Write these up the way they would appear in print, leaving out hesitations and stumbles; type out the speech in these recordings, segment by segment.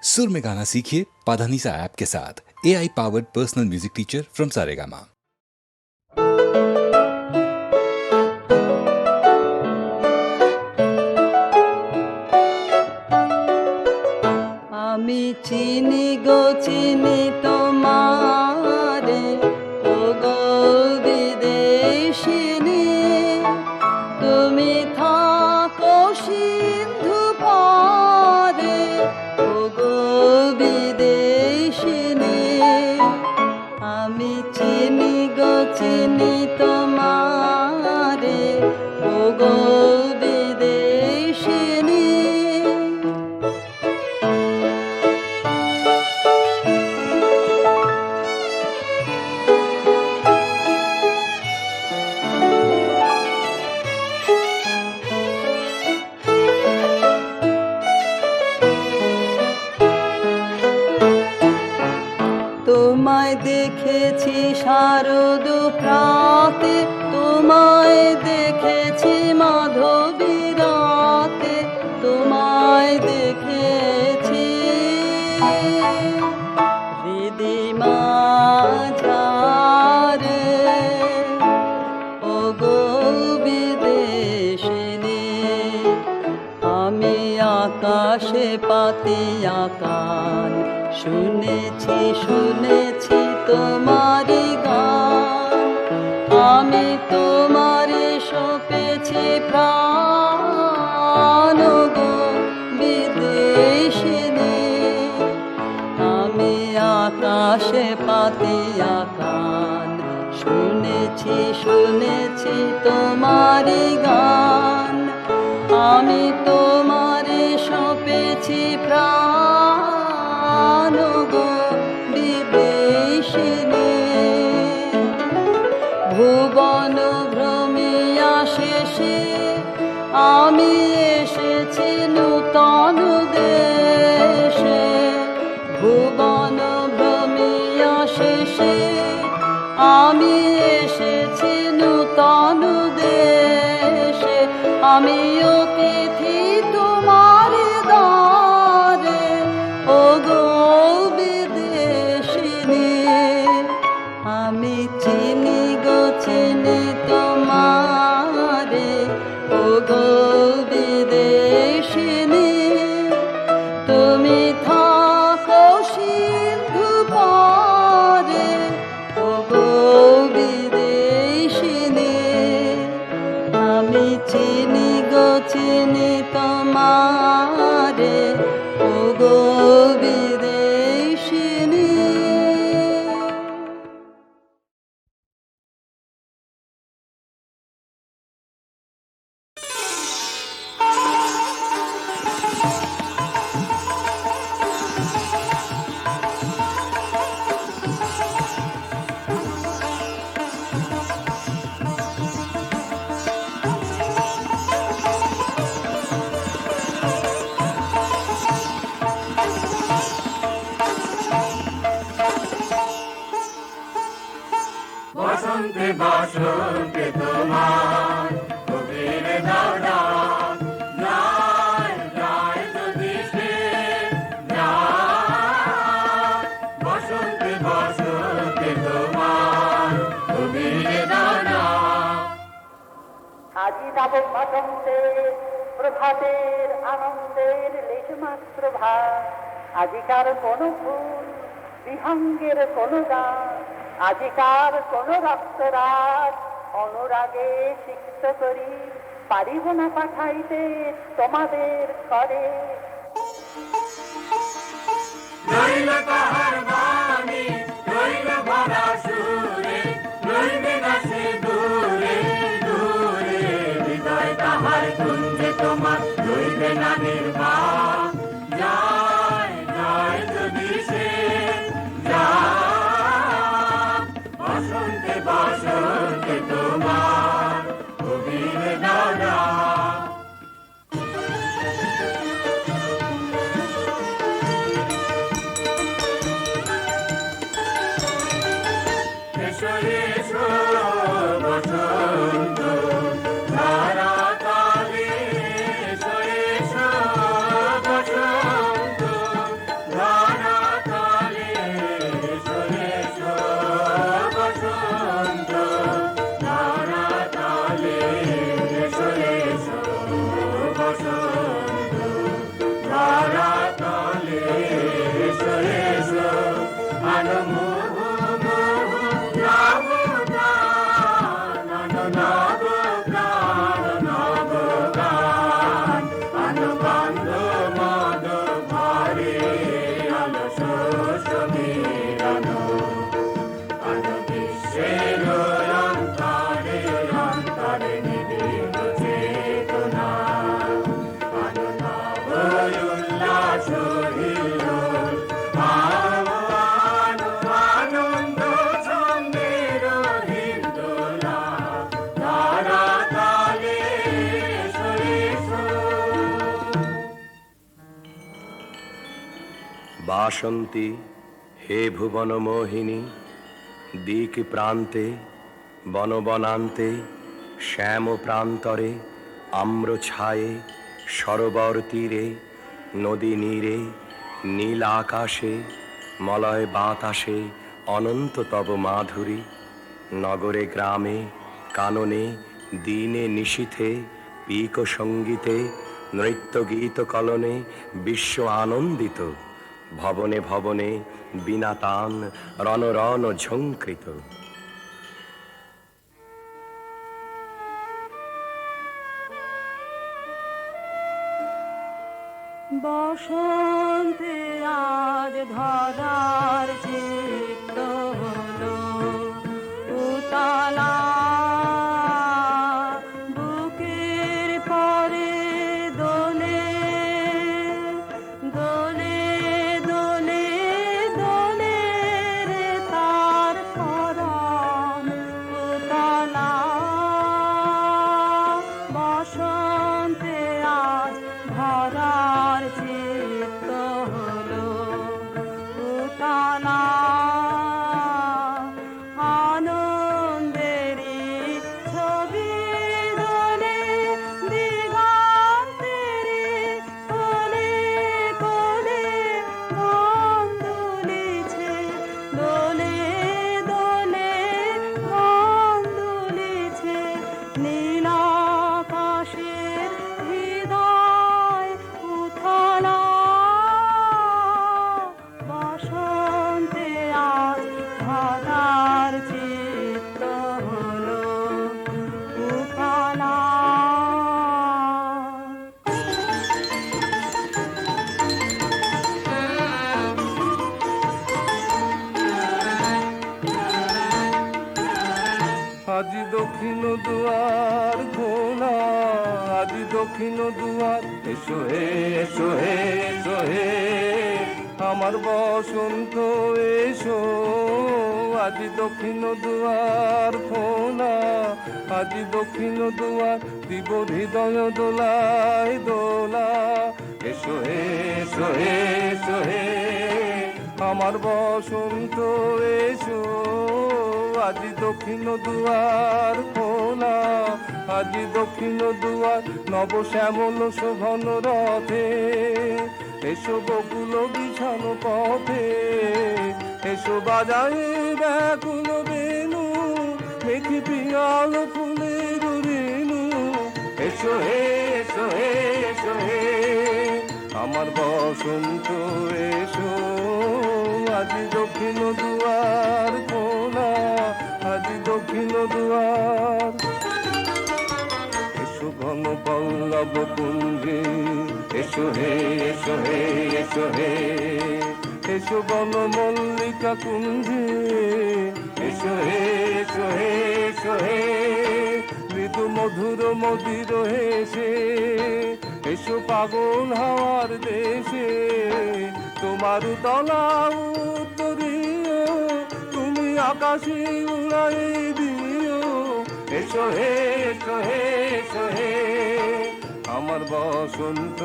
सुर में गाना सीखिए पाधानीसा ऐप के साथ। AI powered personal music teacher from Saregama. আমি চিনি গো চিনি তোমারে, ও গো বিদেশিনী, তুমি থাকো সিন্ধু পারে, ও গো বিদেশিনী। আমি চিনি গো চিনি তোমারে, ও গো বিদেশিনী। তোমায় দেখেছি শারদ প্রাতে, তোমায় দেখেছি মাধবী রাতে, তোমায় দেখেছি হৃদিমা ঝারে, ও গো বিদেশিনী। আমি আকাশে পাতিয়া কান, শুনেছি শুনেছি তোমারি গান। আমি তোমারে সপেছি প্রাণ, গো বিদেশিনী। আমি আকাশে পাতিয়া কান, শুনেছি শুনেছি তোমারি গান। আমি তোমারে সপেছি প্রাণ, গো বিদেশিনী। ভুবন ভ্রমিয়া শেষে আমি এসেছি নূতন দেশে। ভুবন ভ্রমিয়া শেষে আমি এসেছি নূতন দেশে। আমি অতিথি তোমার দ্বারে, ও গো বিদেশিনী। আমি চিনি গো চিনি তোমারে, ও গো বিদেশিনী। তুমি থাকো সিন্ধু পারে, ও গো বিদেশিনী। আমি চিনি গো চিনি তোমারে, ও গো বিদেশিনী। বসন্তে বসন্তে তোমার কবির দাওয়া, যায় যায় যদি সে যায়। বসন্তে বসন্তে তোমার কবির দাওয়া। আজি নবম বসন্তে প্রভাতের আনন্দের লেশমাত্র ভাব। আজিকার কোন ফুল বিহঙ্গের কোন গান, আজিকার কোন রক্তরাগ অনুরাগে সিক্ত করি পারিব না পাঠাইতে তোমাদের করে। রইল তাহার বাণী, রইল ভরা সুরে, রইবে না সে দূরে দূরে। হৃদয় তাহার কুঞ্জে তোমার রইবে না নির্বাণ, যায় যায় যদি সে যায়। বসন্তে বসন্তে তোমার কবির দাওয়া। বাসন্তী হে ভুবন মোহিনী, দিক প্রান্তে বনবনান্তে শ্যাম প্রান্তরে আম্র ছায়ে সরোবর তীরে নদী নীরে নীল আকাশে মলয় বাতাসে অনন্ত তব মাধুরী। নগরে গ্রামে কাননে দিনে নিশীথে পিক সঙ্গীতে নৃত্য গীত কলনে বিশ্ব আনন্দিত। ভবনে ভবনে বিনা তান রণ রণ ঝঙ্কৃত। বসন্তে আজ ধরার চিত্ত হলো উতলা, বুকের পরে দোলে দোলে দোলে দোলে রে তার পরাণ উতলা। বসন্তে আজ ধরার চিত্ত হলো উতলা, আনন্দেরই ছবি দোলে দিগন্তেরে কোলে কোলে গান দুলিছে দোলে দোলে গান দুলিছে। নীল আকাশের হৃদয় উথলা, বসন্তে আজ ধরার চিত্ত হলো উতলা। আজি দক্ষিণ দুয়ার খোলা, আজি দক্ষিণ দুয়ার এসো হে এসো হে এসো হে আমার বসন্ত এসো। আজি দক্ষিণ দুয়ার খোলা, আজি দক্ষিণ দুয়ার দিব হৃদয় দোলায় দোলা। এসো হে এসো হে এসো হে আমার বসন্ত এসো। আজি দক্ষিণ দুয়ার খোলা, আজি দক্ষিণ দুয়ার নব শ্যামল শোভন রথে। এসো বকুল বিছানো পথে, এসো বাজায়ে ব্যাকুল বেনু, মেঘি পিয়াল ফুলের রেণু। এসো হে এসো হে এসো হে আমার বসন্ত এসো। আজি দক্ষিণ দুয়ার খোলা, আজি দক্ষিণ দুয়ার। এসো ঘন পল্লব কুঞ্জে, এসো হে এসো হে এসো হে এসো বন মল্লিকা কুঞ্জে। এসো হে এসো হে এসো হে মৃদু মধুর মদির হেসে। এসো পাগল হাওয়ার দেশে, তোমার তলা উত্তরীয় তুমি আকাশে উড়াই দিও। এসো হে এসো হে এসো হে আমার বসন্ত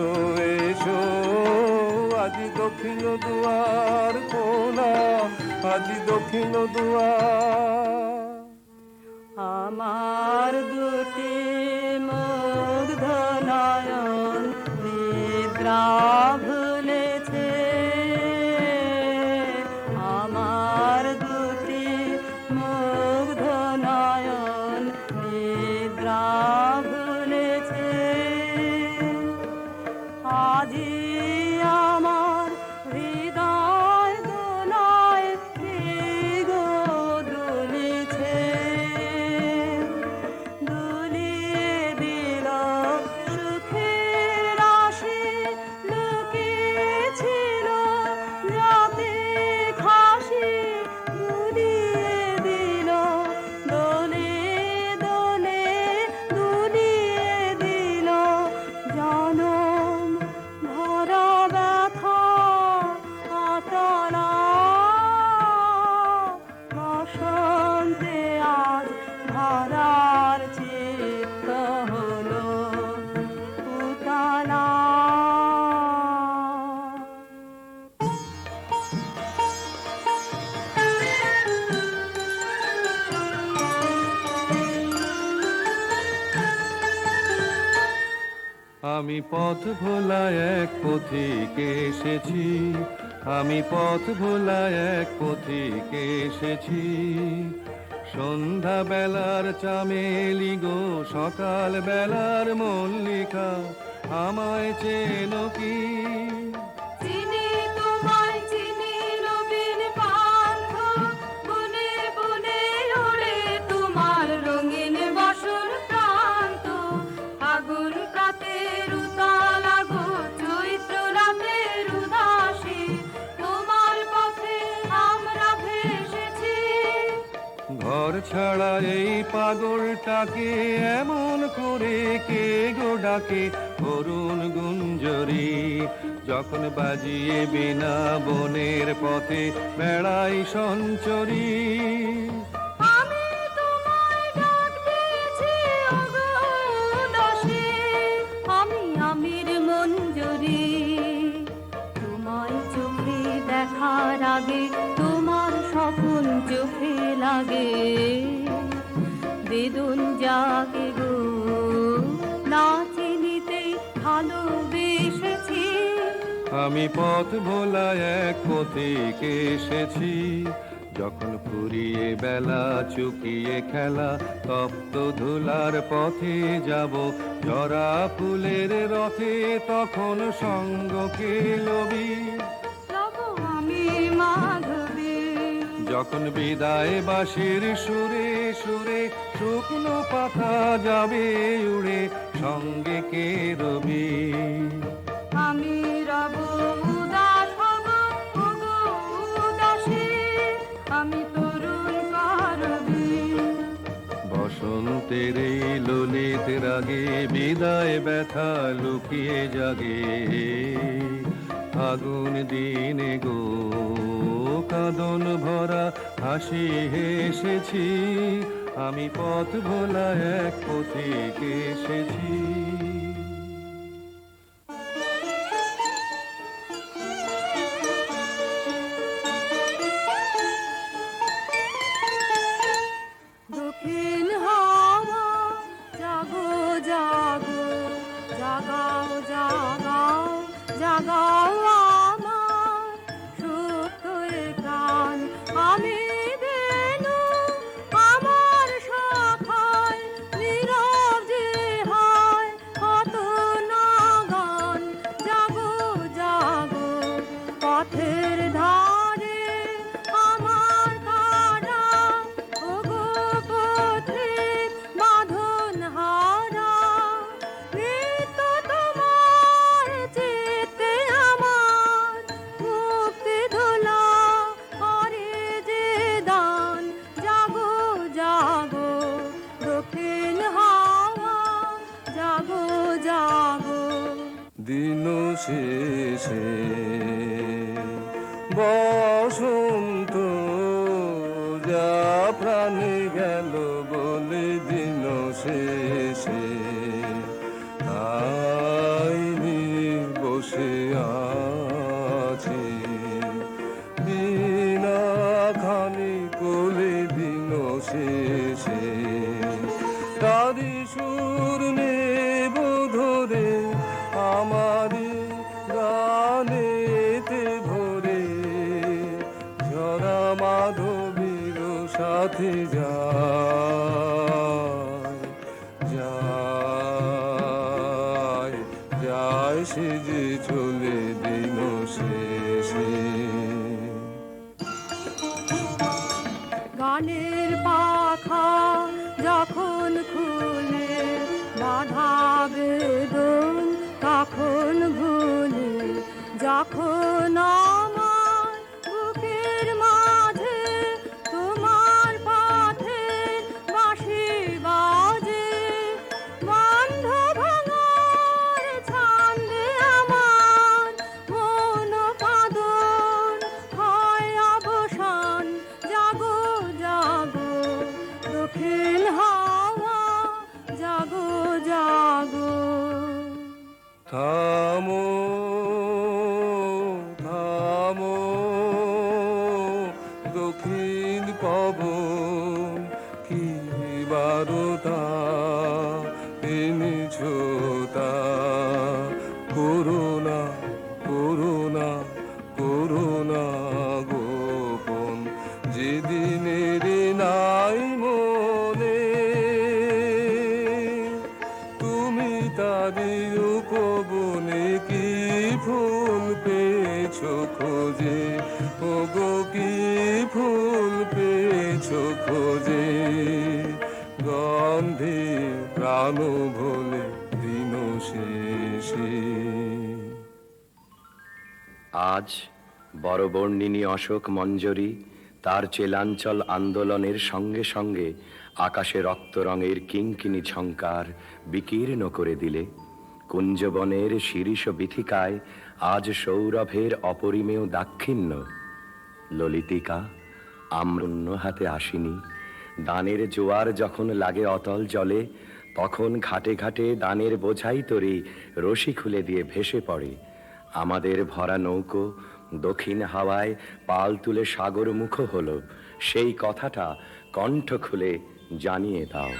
এসো। আজি দক্ষিণ দুয়ার খোলা, আজি দক্ষিণ দুয়ার। আমার দুটি মুগ্ধ নয়ন নিদ্রা ভুলেছে, আমার দুটি মুগ্ধ নয়ন নিদ্রা ভুলেছে। আজি আমার হৃদয় দোলায় দুলিছে দুলিয়ে আমি পথ ভোলা এক পথিকে এসেছি, আমি পথ ভোলা এক পথিকে এসেছি। সন্ধ্যা বেলার চামেলি গো, সকাল বেলার মল্লিকা, আমায় চেনো কি? চিনি তোমায় চিনি নবীন পান্থ, বনে বনে ওড়ে তোমার রঙিন বসন প্রান্ত। আগুন প্রাতের উতাল আগো, চৈত্র রাতের উদাসী, তোমার পথে আমরা ভেসেছি। ঘর ছাড়া এই পাগলটাকে এমন করে কে গো ডাকে? করুণ গুঞ্জরি যখন বাজিয়ে বিনা বনের পথে বেড়াই সঞ্চরি। আমি তোমায় ডাক দিয়েছি ওগো উদাসী, আমি আমির মঞ্জরি। তোমায় চোখে দেখার আগে তোমার স্বপন চোখে লাগে, বেদন জাগে গো না চিনিতেই ভালোবেসেছি। আমি পথ ভোলা এক পথিকে এসেছি, যখন ফুরিয়ে বেলা চুকিয়ে খেলা, তপ্ত ধুলার পথে যাব জরা ফুলের রথে, তখন সঙ্গকে লবি। তব আমি মাধবী, যখন বিদায় বাঁশির সুরে সুরে শুকনো পাতা যাবে উড়ে, সঙ্গে কে রবি? আমি রব উদাস হব ওগো উদাসী, আমি তরুণ করবি। বসন্তের এই ললিত রাগে বিদায় ব্যথা লুকিয়ে জাগে, আগুন দিনে গো কাঁদন ভরা হাসি হেসেছি। আমি পথ ভোলা এক পথিকে এসেছি। দক্ষিণ হাওয়া জাগো জাগো, জাগাও জাগাও জাগাও আমার সুপ্ত এ প্রাণ। আমি বেনু আমার শাখায় নীরব যে হয় কত নাগান। জাগো জাগো পথের ধারে আমার কারা, ওগো পথিক বাঁধন হারা। নিত্য তোমার চিত্তে আমার মুক্তি ধুলা করে যে দান। জাগো জাগো দক্ষিণ হাওয়া, জাগো জাগো। দিন শেষে বসন্ত যা প্রাণে গেল বলে, দিন শেষে তাই বসে আছে বিনা খানি কোলে। দিন শেষে তারি সুর নেব ধরে আমারি গানেতে ভরে, ঝরা মাধবীর সাথে যায় যায় যায় সে যে চলে দিন শেষে। গানের পাখা যখন খুলে, বাধা বেদন তখন ভুলে। যখন আমার বুকের মাঝে তোমার পথের বাঁশি বাজে, বন্ধ ভাঙার ছন্দে আমার মন কাঁদন হয় অবসান। জাগো জাগো দক্ষিণ হাওয়া, জাগো জাগো। থামো থামো দক্ষিণ পবন, কি বারতা এনেছো তা খোঁজে, ও গো কি ফুল পেয়েছো খোঁজে, গন্ধে প্রাণ ভোলে দিন শেষে। আজ বড়বর্ণিনী অশোক মঞ্জরি তার চেলাঞ্চল আন্দোলনের সঙ্গে সঙ্গে আকাশে রক্ত রঙের কিঙ্কিনি ঝঙ্কার বিকীর্ণ করে দিলে কুঞ্জবনের শিরীষ বিথিকায় আজ সৌরভের অপরিমেয় দাক্ষিণ্য। ললিতিকা আম্রন্য হাতে আসিনি, দানের জোয়ার যখন লাগে অতল জলে, তখন ঘাটে ঘাটে দানের বোঝাই তরি রশি খুলে দিয়ে ভেসে পড়ে। আমাদের ভরা নৌকো দক্ষিণ হাওয়ায় পাল তুলে সাগর মুখ হলো, সেই কথাটা কণ্ঠ খুলে জানিয়ে দাও।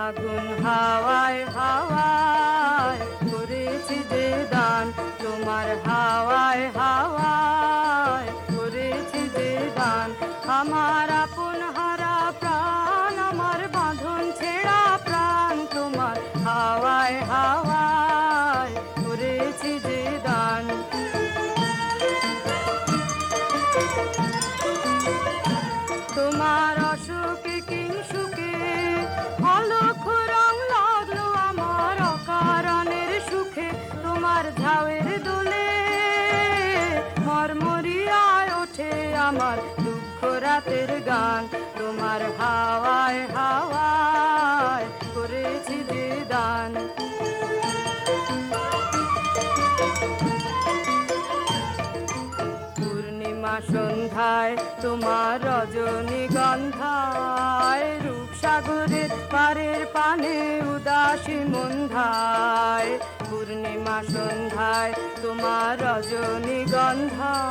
আগুন হাওয়ায় হাওয়ায় করেছি যে দান, তোমার হাওয়ায় হাওয়ায় করেছি যে দান। আমার আপন হারা প্রাণ, আমার বাঁধন ছেঁড়া প্রাণ, তোমার হাওয়ায় হাওয়ায় করেছি যে দান। তোমার অসুখে কিংসুকে অলক্ষ রং লাগলো আমার অকারণের সুখে, তোমার ঝাউয়ের দোলে মরমরিয়ায় ওঠে আমার দুঃখ রাতের গান। তোমার হাওয়ায় হাওয়ায় করেছি যে দান। পূর্ণিমা সন্ধ্যায় তোমার রজনীগন্ধায়, রূপসাগরের পারের পানে উদাসী মন্ধায়। পূর্ণিমা সন্ধ্যায় তোমার রজনীগন্ধায়,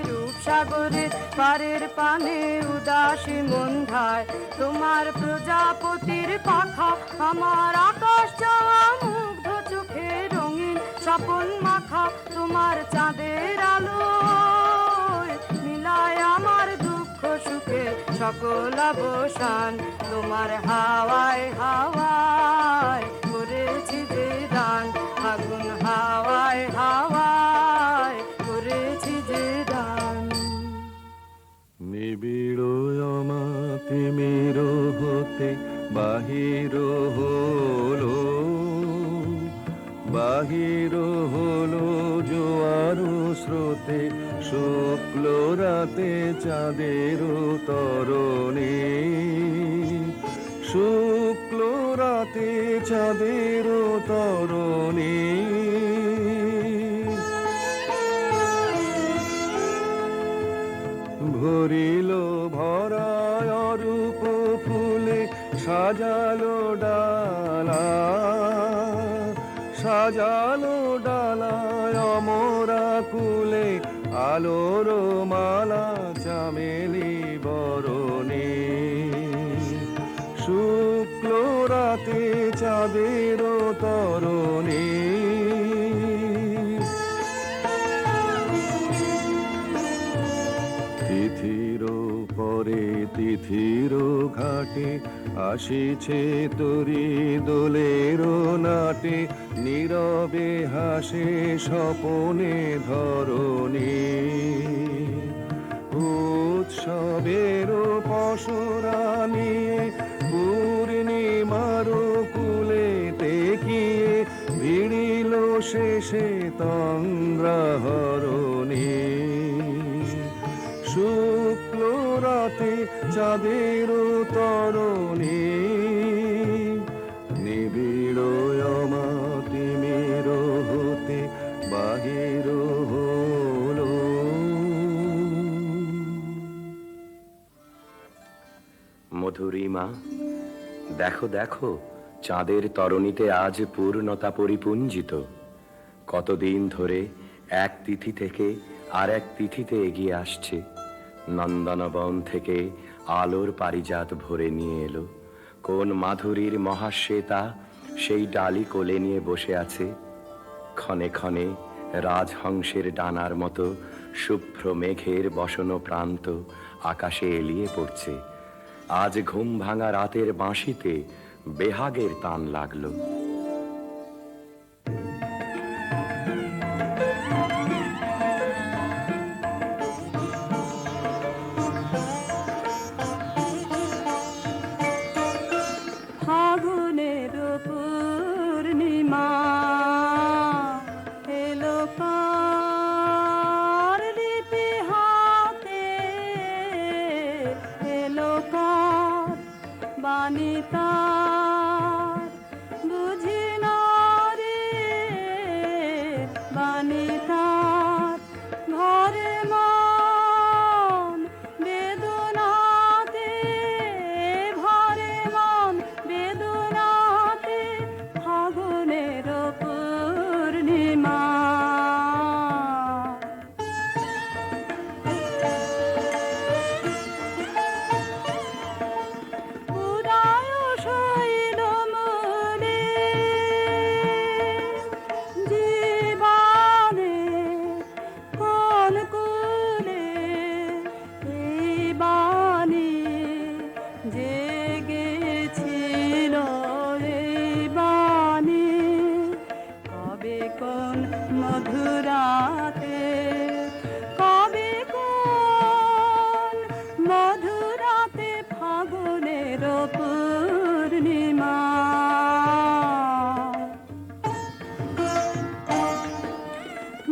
রূপসাগরের পারের পানে উদাসী মন্ধায়। তোমার প্রজাপতির পাখা আমার আকাশ যাওয়া মুগ্ধ চোখে রঙিন স্বপন মাখা, তোমার চাঁদের আলো মিলায় আমার দুঃখ সুখে সকল অবসান। তোমার হাওয়ায় হাওয়ায় করেছি যে দান, আগুন হাওয়ায় হাওয়ায় করেছি যে দান। নিবিড় অমাতিমির হতে বাহির হলো, বাহির হলো জোয়ার স্রোতে, শুক্ল রাতে চাঁদের তরণে, শুক্ল রাতে চাঁদের তরণে। ভরিল ভরায় রূপ ফুলে সাজালো ডালা, সাজালো ডালায় অমরা কুলে আলোর মালা চামেলি বরণে। শুক্ল রাতে চাঁদের তরণে, তিথির পরে তিথির ঘাটে আসিছে তরি দোলের নাটে, নীরবে হাসে স্বপনে ধরণী। উৎসবের পসরা নিয়ে পূর্ণিমার কুলে তেকিয়ে ভিড়িল শেষে তন্দ্রাহরণী। শুক্ল রাতে চাঁদের তরণী, নিবিড় অমাতিমির হতে বাহির হলো। মধুরিমা দেখো দেখো, চাঁদের তরণীতে আজ পূর্ণতা পরিপুঞ্জিত। কতদিন ধরে এক তিথি থেকে আর এক তিথিতে এগিয়ে আসছে। নন্দনবন থেকে আলোর পারিজাত ভরে নিয়ে এলো। কোন মাধুরীর মহাশ্বেতা সেই ডালি কোলে নিয়ে বসে আছে। ক্ষণে ক্ষণে রাজহংসের ডানার মতো শুভ্র মেঘের বসন প্রান্ত আকাশে এলিয়ে পড়ছে। আজ ঘুম ভাঙা রাতের বাঁশিতে বেহাগের তান লাগলো। ফাগুনের পূর্ণিমা এলো কার লিপি হাতে, এলো কার বাণী তার বুঝি না রে, বাণী তার ঘরে মন বেদনাতে, ভরে মন বেদনাতে, ফাগুনের পূর্ণিমা। উদয় শৈল মূলে জীবনে কোন কুলে এই বাণী জেগেছিল, এই বাণী কবে কোন মধুরাতে, কবে কোন মধুরাতে, ফাগুনের পূর্ণিমা।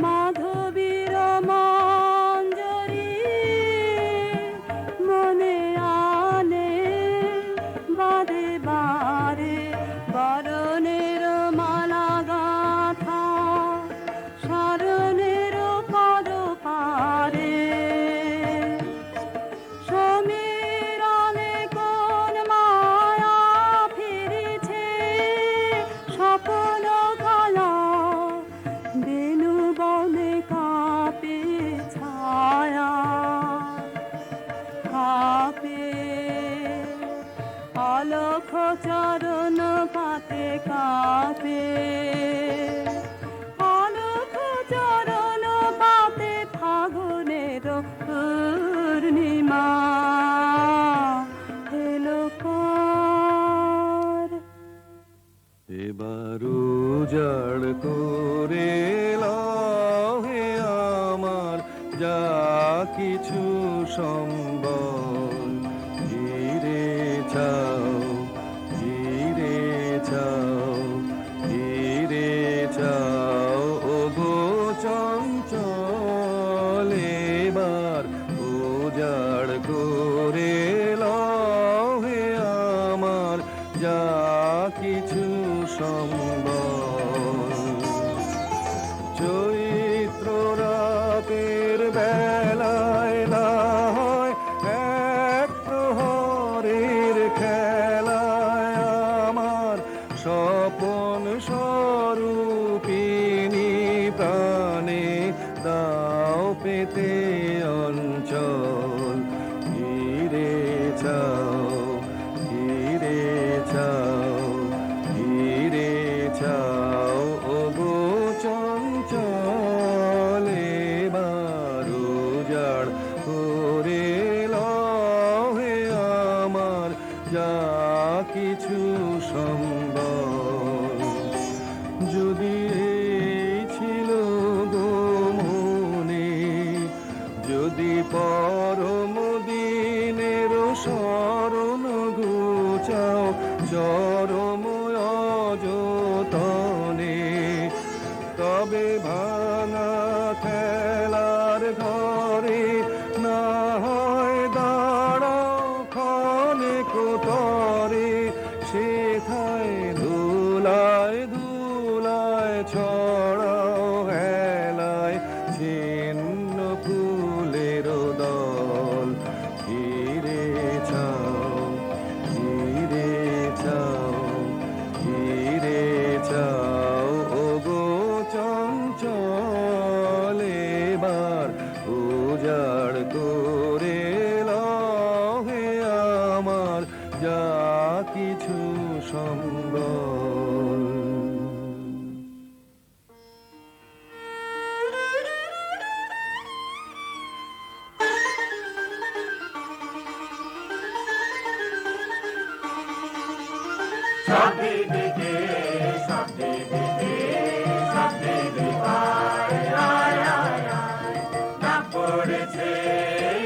মাধবীর মঞ্জরি মনে আনে বারে বারে, বরণের মালা গাথা স্মরণের পদ পারে, সমীরণে কোন মায়া ফিরেছে, স্বপ্ন কালা বেনু বনে কাঁপে ছায়া, কাঁপে অলখ চরণ পাতে, কাঁপে অলখ চরণ পাতে, ফাগুনের পূর্ণিমা এলো কার। এবার উজাড় করে লহে আমার যা কিছু সম্বল, ঘিরে চাও, ঘিরে চাও, ঘিরে চাও, ও গো চঞ্চল এবার উজাড় করে লহে আমার যা কিছু সম্বল। চৈত্র রাতের বেলায় না হয় এক প্রহরের খেলায় আমার স্বপন স্বরূপিণী প্রাণে দাও পেতে অঞ্চল, ঘিরে চাও, ঘিরে চাও, ঘিরে চাও, ও গো চঞ্চল এবার উজাড় করে লহে আমার যা কিছু সম্বল। যদি এই ছিল গো মনে, যদি পরম দিনের স্মরণ ঘুচাও চরম অযতনে, তবে ভাঙা খেলার ঘরে না হয় দাঁড়াও ক্ষণে কোতরে, সেথায় ধুলায় ধুলায় ছড়াও হেলায় ছিন্ন ফুলের দল, ঘিরে চাও, ঘিরে চাও, ঘিরে চাও, ও গো চঞ্চল এবার উজাড় করে লহে আমার যা কিছু সম্বল। সব দিদিকে সব দিদিকে সব দিদি আয় আয় আয় আয় ডাক পড়েছে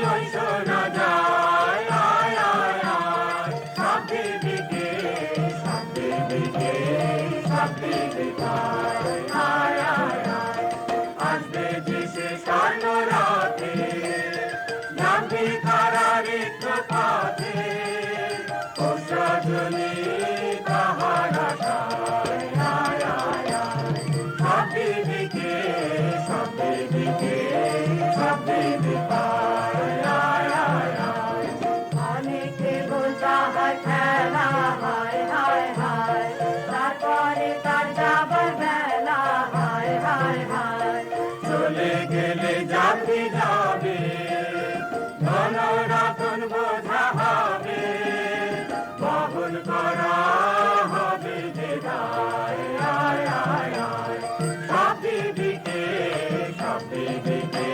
ওই শোনা যায় আয় আয় আয় সব দিদিকে সব দিদিকে সব দিদি আয় আয় আয় আয় আসবে যে সে স্বর্ণ রাতে জানবি তারা রিক্ত পথে ও সজনী তাহার আশায় আয় আয় আয় সব দিদিকে সব দিদিকে সব দিদি পায় আয় আয় আয় অনেকে বোঝাহার খেলা হায় হায় হায় তারপরে তার যাবার বেলা হায় হায় হায় চলে গেলে জাতি যাবে ধন রতন বোঝা হবে বহন করা হবে যে দায় আয় আয় আয় সব দিদিকে সব দিদিকে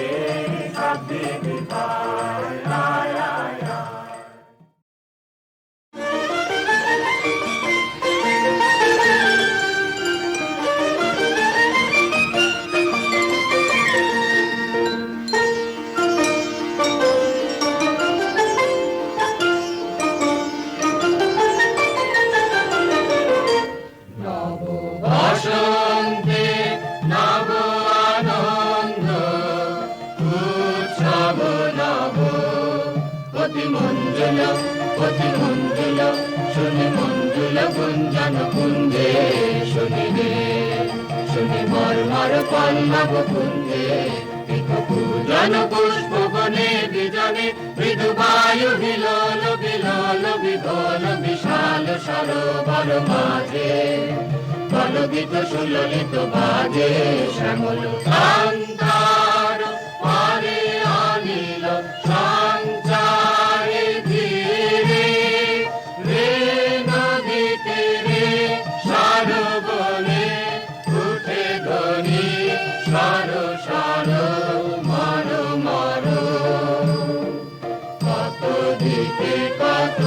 সব দিদি পায় আয় আয় আয় বসন্তে নব আনন্দ উৎসব নব অতি মঞ্জুল শুনি মঞ্জুল গুঞ্জন কুঞ্জে শুনি রে শুনি মর্মর পল্লব কুঞ্জে পূজন পুষ্প বনে বিজনে মৃদু বায়ু হিলোল বিলোল বিভোল বিশাল সরোবর মাঝে কলগীত সুললিত বাজে শ্যামল কান্তার পারে আনিল সঞ্চারে ধীরে রে নদীতে রে সরবনে উঠে ধ্বনি সর সর মর মর কত দিকে কত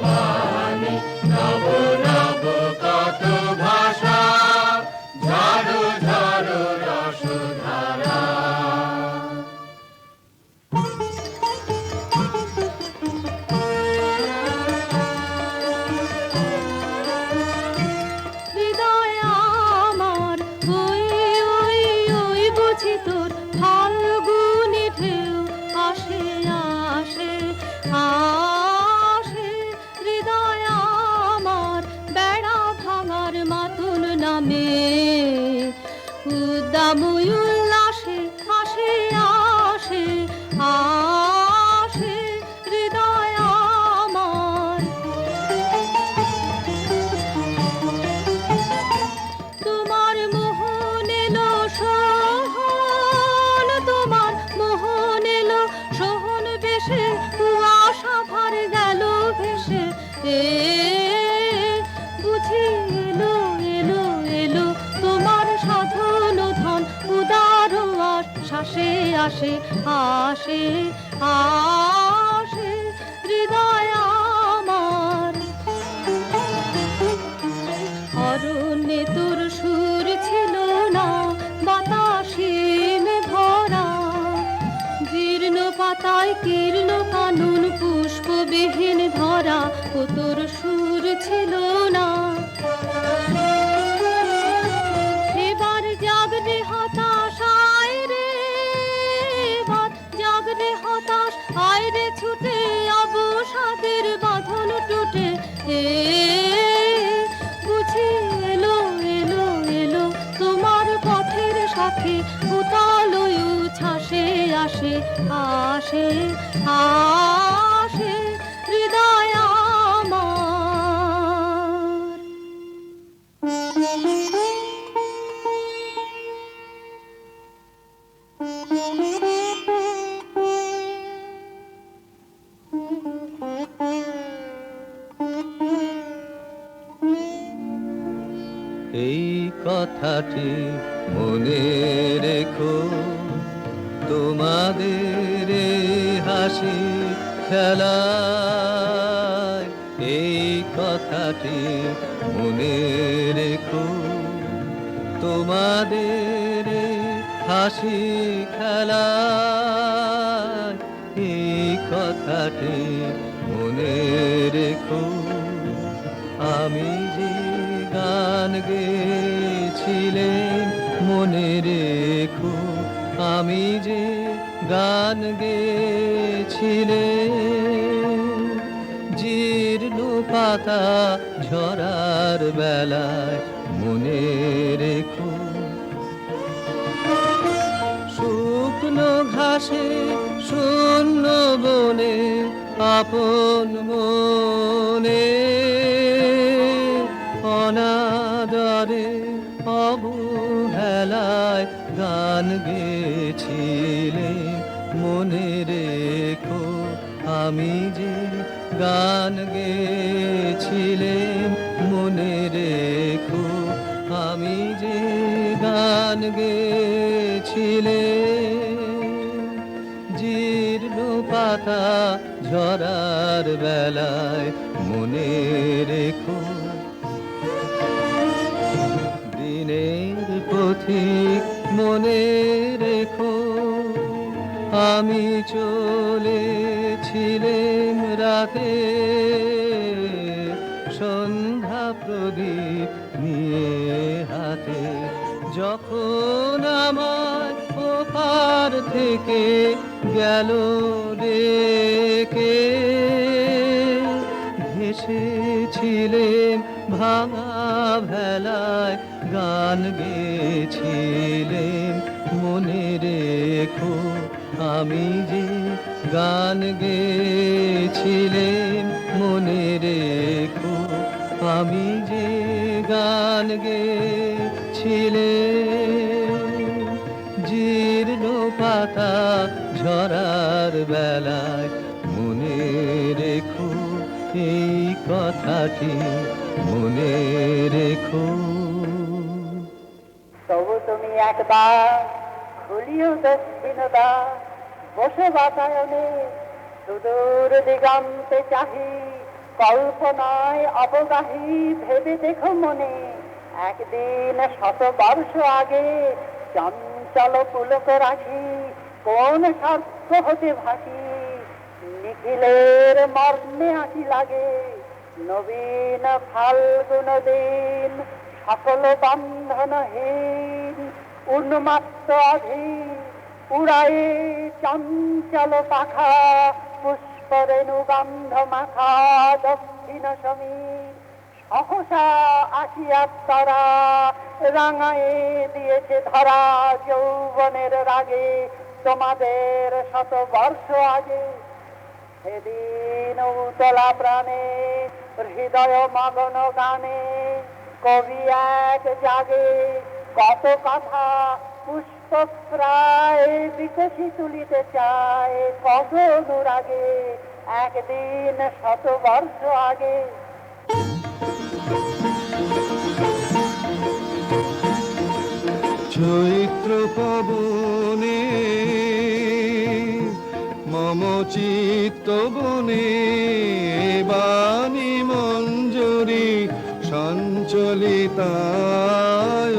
বাণী নব নব কত ভাষা ঝাড়ো ঝাড়ো রসধারা হৃদয় আমার ওই ওই ওই বুঝি তোর ফাল্গুনি ঢেউ আসে আসে আসে হৃদয় আমার বেড়া ভাঙার মাতুল নামে উদ্দাম উল্লাসে আসে আসে আসে হৃদয় আমার তোমার মোহন এলো সোহন তোমার মোহন এলো সোহন বেশে কুয়াশা ভার গেল ভেসে বুঝি এলো এলো এলো তোমার সাধন ধন উদার আর শ্বাসে আসে আসে আসে হৃদয় আমার অরণ্যে তোর সুর ছিল না বাতাসিন ভরা জীর্ণ পাতায় কীর্ণ কানন পুষ্পবিহীন ধরা ও তোর সুর ছিল না এবার জাগরে হতাশ আয় রে এবার জাগরে হতাশ আয় রে ছুটে অবসাদের বাঁধন টুটে বুঝি এলো এলো এলো তোমার পথের সাথে উতাল ছাসে আসে আসে আসে হৃদয় আমার এই কথাটি মনে রেখো, তোমাদের এই হাসি খেলায় এই কথাটি মনে রেখো, তোমাদের হাসি খেলা এই কথাটি মনে রেখো। আমি যে গান গেয়েছিলেন মনে রেখো, আমি যে গান গেয়েছিলেন, জীর্ণ পাতা ঝরার বেলায় মনে রেখো। শুকনো ঘাসে শূন্য বনে আপন মনে অনাদরে অবহেলায় গান গেছিলে মনে রেখো, আমি যে গান গেছিলেন মনে রেখো, আমি যে গান গেছিলেন, জীর্ণ পাতা ঝরার বেলায় মনে রেখো। দিনের পথিক মনে রেখো, আমি চলেছিলাম রাতে সন্ধ্যা প্রদীপ নিয়ে হাতে, যখন আমার ওপার থেকে গেল ডেকে, ভেসেছিলেন ভাঙা ভেলায় গান গেয়েছিলেন মনে রেখো, আমি যে গান গেয়েছিলেন মনে রেখো, আমি যে গান গেয়েছিলেন, জীর্ণ পাতা ঝরার বেলায় মনে রেখো, এই কথাটি মনে রেখো। তবু তুমি একবার খুলিও দক্ষিণদা, বসে বাতায়নে সুদূর দিগন্তে চাহি, কল্পনায় অবগাহী ভেবে দেখো মনে, একদিন 100 বর্ষ আগে চঞ্চল পুলক রাখি কোন স্বার্থ হতে ভাসি, নিখিলের মর্মে আঁকি লাগে নবীন ফাল্গুন দিন, সকল বন্ধনহীন উন্মাত্ত অধীন, উড়ায়ে চঞ্চল পাখা পুষ্পরেণু গন্ধ মাখা দক্ষিণ সমীর, সহসা আসিয়া তারা রাঙায়ে দিয়েছে ধরা যৌবনের রাগে তোমাদের 100 বর্ষ আগে। সেদিন উতলা প্রাণে হৃদয় মগন গানে কবি এক জাগে, কত কথা পুষ্প প্রায় বিকশি তুলিতে চায়, কত অনুরাগে একদিন 100 বর্ষ আগে। চৈত্র পবনে মম চিত্ত বনে, বাণী মঞ্জরি সঞ্চলিতা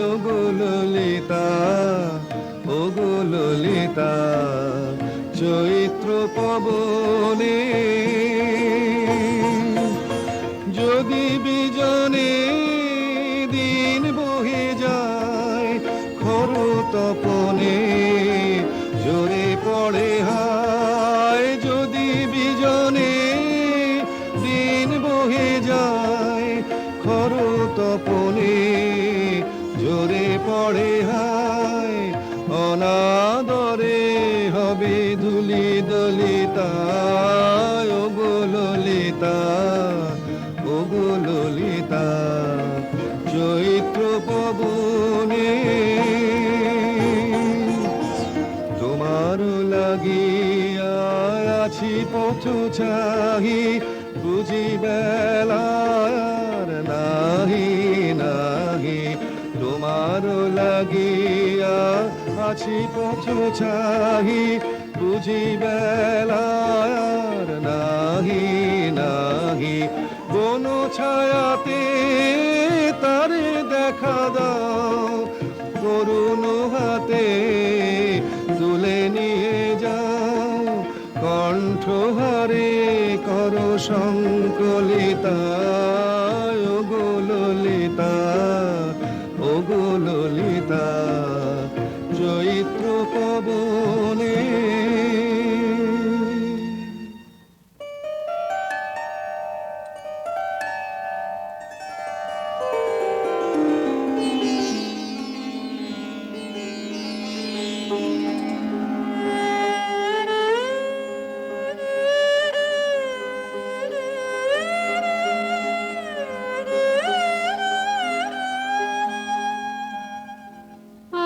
ওগো ললিতা, ওগো ললিতা। চৈত্র পবনে যদি বিজনে দিন বহে যায়, খর তপনে জোরে পড়ে হায়, যদি বিজনে দিন বহে যায়, খর তপনে জোরে পড়ে হায়, অনাদরে হবে ধুলি দলিতা ওগো ললিতা, ওগো ললিতা। চৈত্র পবনে তোমার লাগিয়া আছি পথ চাহি, বুঝি বেলার নাহি নাহি, তোমার লাগিয়া আছি পথ চাহি, বুঝি বেলার নাহি নাহি, বন ছায়াতে তারে দেখা দাও, করুণ হাতে তুলে নিয়ে যাও, কণ্ঠহারে কর সংকলিতা, ও গো ললিতা, ও গো ললিতা, চৈত্র পবনে।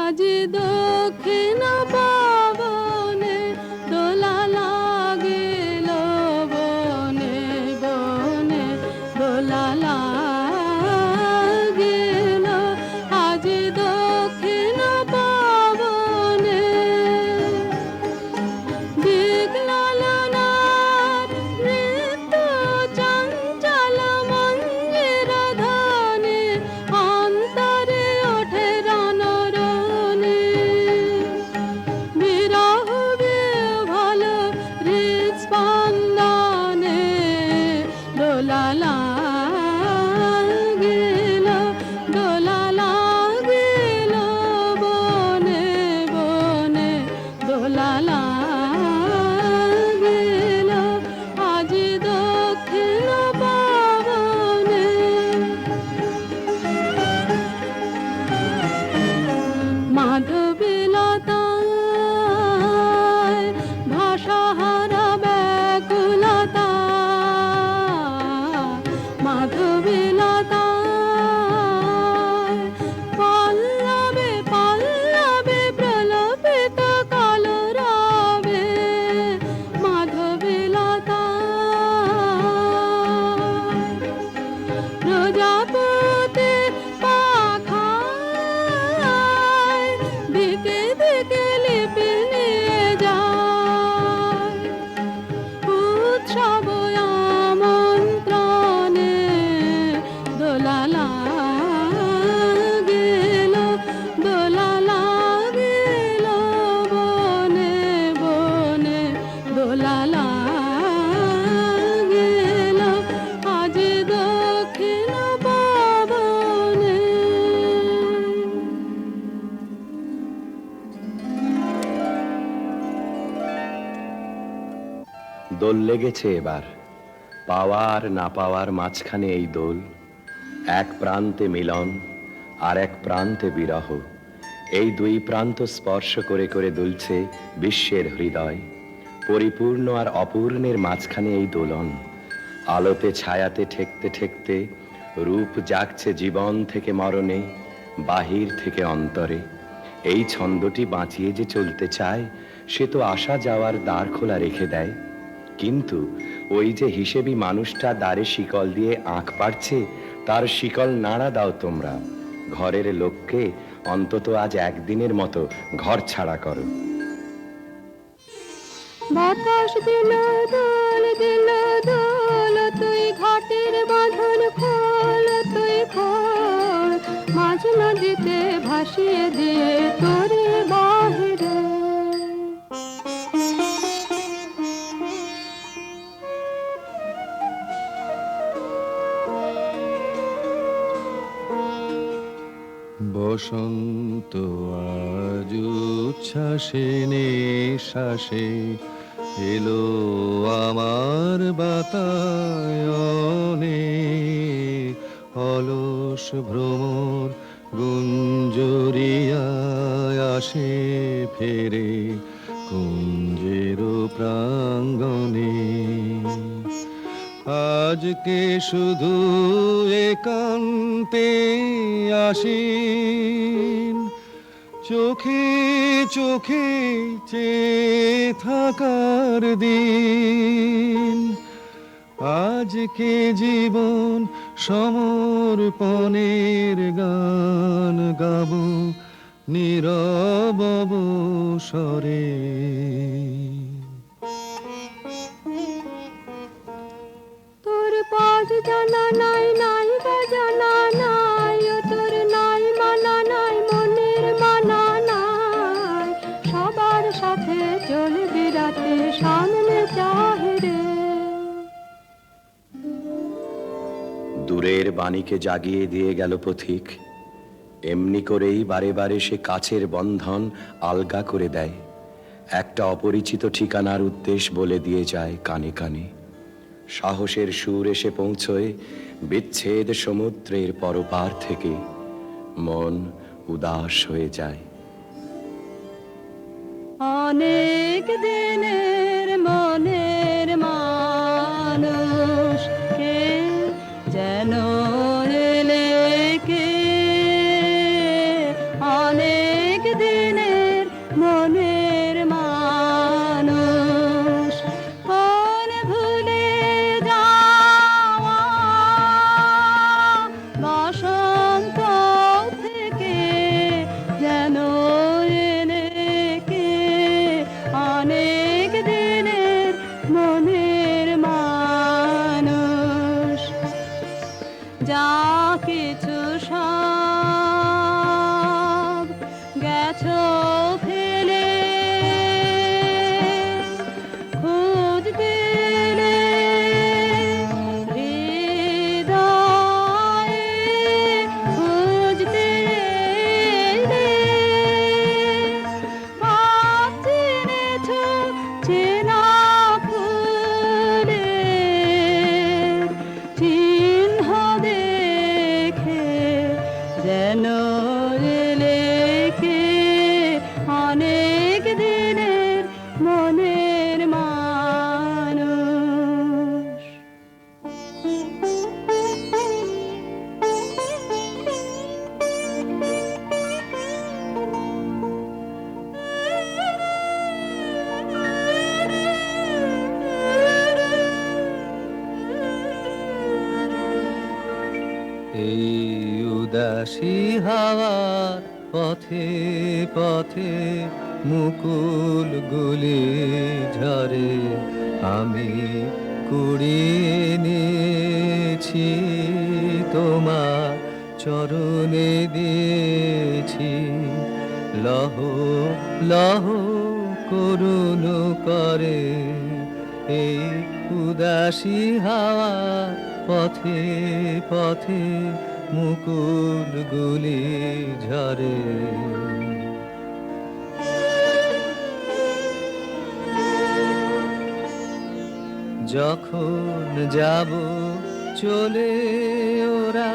আজ দক্ষিণ পবনে দোলা লাগিল বনে বনে, দোলা লাগিল আজ দক্ষিণ পবনে। দিগ্লালনার নৃত্য চঞ্চল মঞ্জির ধ্বনি, অন্তরে ওঠে রণরণি। বিরহ বিহ্বল হৃৎস্পন্দনে দোলা লাগিল, দোলা লাগিল বনে বনে, দোলা লাগিল আজ দক্ষিণ পবনে। মাধবীলতায় ভাষাহারা ব্যাকুলতা, মাধবীলতায় পল্লবে পল্লবে প্রলোভিত কলরবে, মাধবীলতায় প্রজাপতি পাখায় দিকে দিকে লিপি নিয়ে যায়, উৎসব আমন্ত্রণে দোলা লাগিল, দোলা লাগিল বনে বনে, দোলা লাগিল আজ দক্ষিণ পবনে। দোল লেগেছে এবার, পাওয়ার না পাওয়ার মাঝখানে এই দোল। এক প্রান্তে মিলন আর এক প্রান্তে বিরহ, এই দুই প্রান্ত স্পর্শ করে করে দুলছে বিশ্বের হৃদয়। পরিপূর্ণ আর অপূর্ণের মাঝখানে এই দোলন, আলোতে ছায়াতে ঠেকতে ঠেকতে রূপ জাগছে জীবন থেকে মরণে, বাহির থেকে অন্তরে। এই ছন্দটি বাঁচিয়ে যে চলতে চায়, সে তো আসা যাওয়ার দ্বার খোলা রেখে দেয়। কিন্তু ওই যে হিসেবি মানুষটা দ্বারে শিকল দিয়ে আঁখ পাড়ছে, তার শিকল নাড়া দাও তোমরা। ঘরের লোককে অন্তত আজ একদিনের মতো ঘর ছাড়া করো। বাতাস দিল দোল দিল দোল, তুই ঘাটের বাঁধন খোল, তুই খোল মাঝ নদীতে ভাসিয়ে দিয়ে তোরে বাহিরে। বসন্ত আজ উচ্ছ্বাসে নিঃশ্বাসে এলো আমার বাতায়নে, অলস ভ্রমর গুঞ্জরিয়ায় আসে ফেরে কুঞ্জের প্রাঙ্গণে। আজকে শুধু একান্তে আসেন, চোখে চোখে চেয়ে থাকার দিন। আজকে জীবন সমর্পণের গান গাবো নীরব অবসরে। তোর পাদ জানা নাই, নাই বা জানা নাই, ও তোর নাই মানা নাই, মনের মানা নাই। সবার সাথে চলবি রাতে, সামনে চাহে রে। দূরের বাণীকে জাগিয়ে দিয়ে গেল পথিক। এমনি করেই বারে বারে সে কাছের বন্ধন আলগা করে দেয়, একটা অপরিচিত ঠিকানার উদ্দেশ বলে দিয়ে যায় কানে কানে। সাহসের সুর এসে পৌঁছয় বিচ্ছেদ সমুদ্রের পরপার থেকে, মন উদাস হয়ে যায়। অনেক দিনের মনের মানুষ কে যেন এলে কে, অনেক দিনের মনের মানুষ কোন ভুলে যাওয়া বসন্ত থেকে যেন এলে কে, অনেক দিনের মনের মানুষ। যা কিছু সব গেছো ফেলে, খোঁজ পেলে হৃদয়ে, খোঁজ পেলে ভাব চিনেছো চেনা ফুলের চিহ্ন দেখে যেন এলে কে, অনেক দিনের মনের মানুষ। এই উদাসী হাওয়ার পথে পথে মুকুল গুলি ঝরে, আমি কুড়িয়ে নিয়েছি তোমার চরণে দিয়েছি। লহ লহ করুণ করে এই উদাসী হাওয়া, পথে পথে মুকুল গুলি ঝরে। যখন যাব চলে ওরা,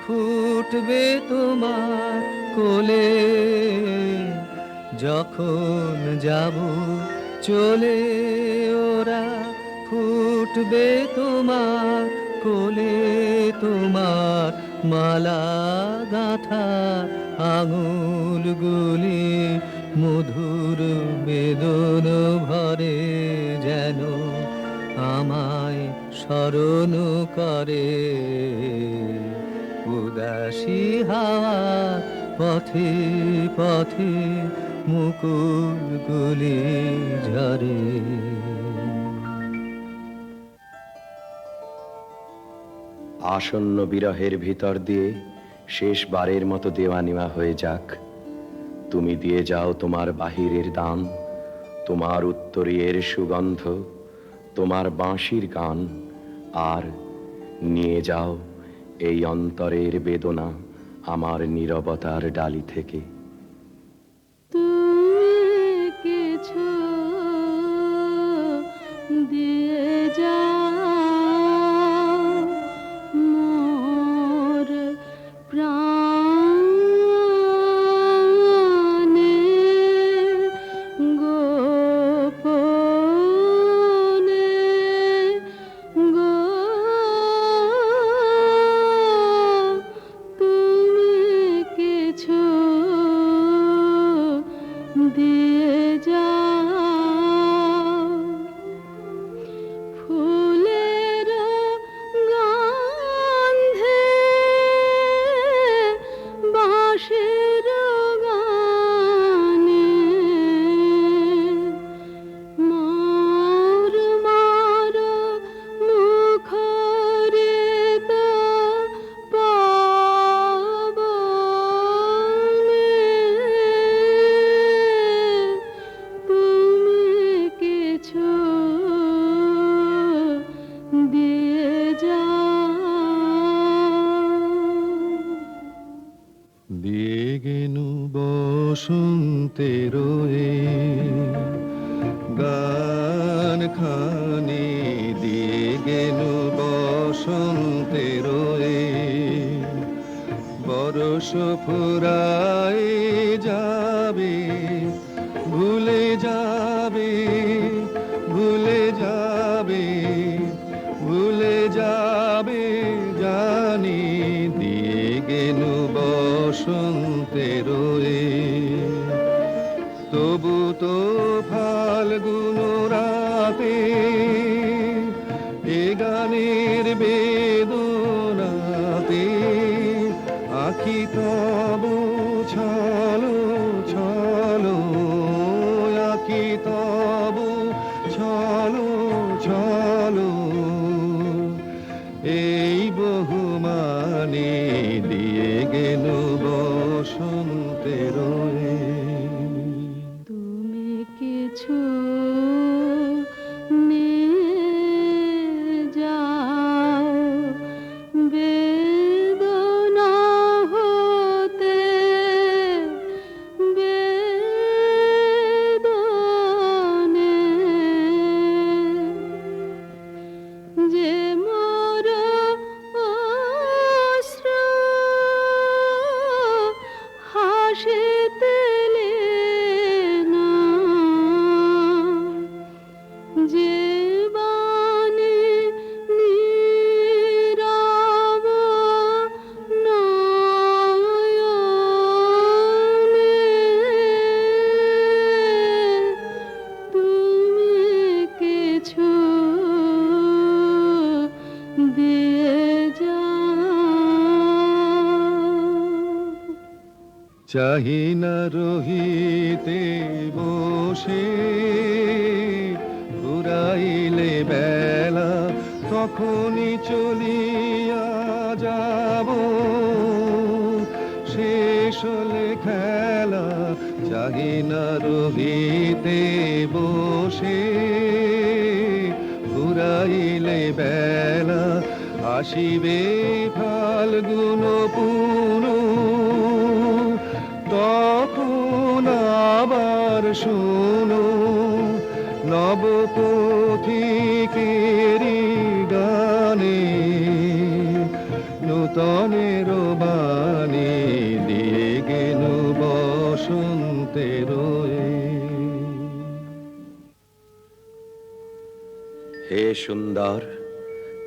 ফুটবে তোমার কোলে। যখন যাব চলে ওরা, ফুটবে তোমার কোলে। তোমার মালা গাঁথা আঙুলগুলি মধুর বেদন ভরে, যেন আমায় স্মরণ করে। উদাসী হাওয়া পথে পথে মুকুলগুলি ঝরে। আসন্ন বিরহের ভিতর দিয়ে শেষবারের মতো দেওয়া নেওয়া হয়ে যাক। তুমি দিয়ে যাও তোমার বাহিরের দান, তোমার উত্তরীয়ের সুগন্ধ, তোমার বাঁশির গান, আর নিয়ে যাও এই অন্তরের বেদনা আমার নীরবতার ডালি থেকে। তুমি কিছু দিয়ে যাও মোর প্রাণে, গোপনে গো, তুমি কিছু গেনু বসন্তের গান খানি দিয়ে গেনু বসন্তের বরষ ফুরায় যাবে, ভুলে যাবে, ভুলে যাবে, ভুলে যাবে জানি, দিয়ে গেনু বসন্তের তবু তো ফাল্গুন রাতে এ গানের বেদনাতে আঁখি তবু ছলো ছলো, আঁখি তবু ছলো ছলো, এই বহুমানে দিয়ে গেল বসন্তের তুমি কিছু নিয়ে যাও বেদনা হতে, বেদনে যে মোর অশ্রু হাসিতে না, যে বাণী নীরব নয়নে তুমি কিছু দিয়ে যাও। চাহি না রহিতে বসে, ঘুরাইলে বেলা তখনই চলিয়া যাব, শেষ হলে খেলা। চাহি না রহিতে বসে, ঘুরাইলে বেলা আসিবে ফাল্গুন পুন, তখন আবার শোনো নবপথিকেরি গানে, নূতনের বাণী দিয়ে গেল বসন্তের হে সুন্দর,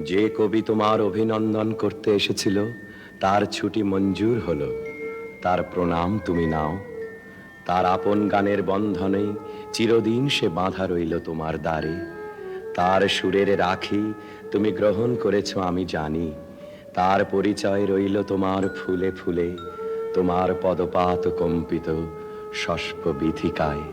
যে কবি তোমার অভিনন্দন করতে এসেছিল তার ছুটি মঞ্জুর হলো, তার প্রণাম তুমি নাও। তার আপন গানের বন্ধনে চিরদিন সে বাঁধা রইল তোমার দ্বারে। তার সুরের রাখি তুমি গ্রহণ করেছ আমি জানি, তার পরিচয় রইল তোমার ফুলে ফুলে, তোমার পদপাত কম্পিত শস্প বিথিকায়।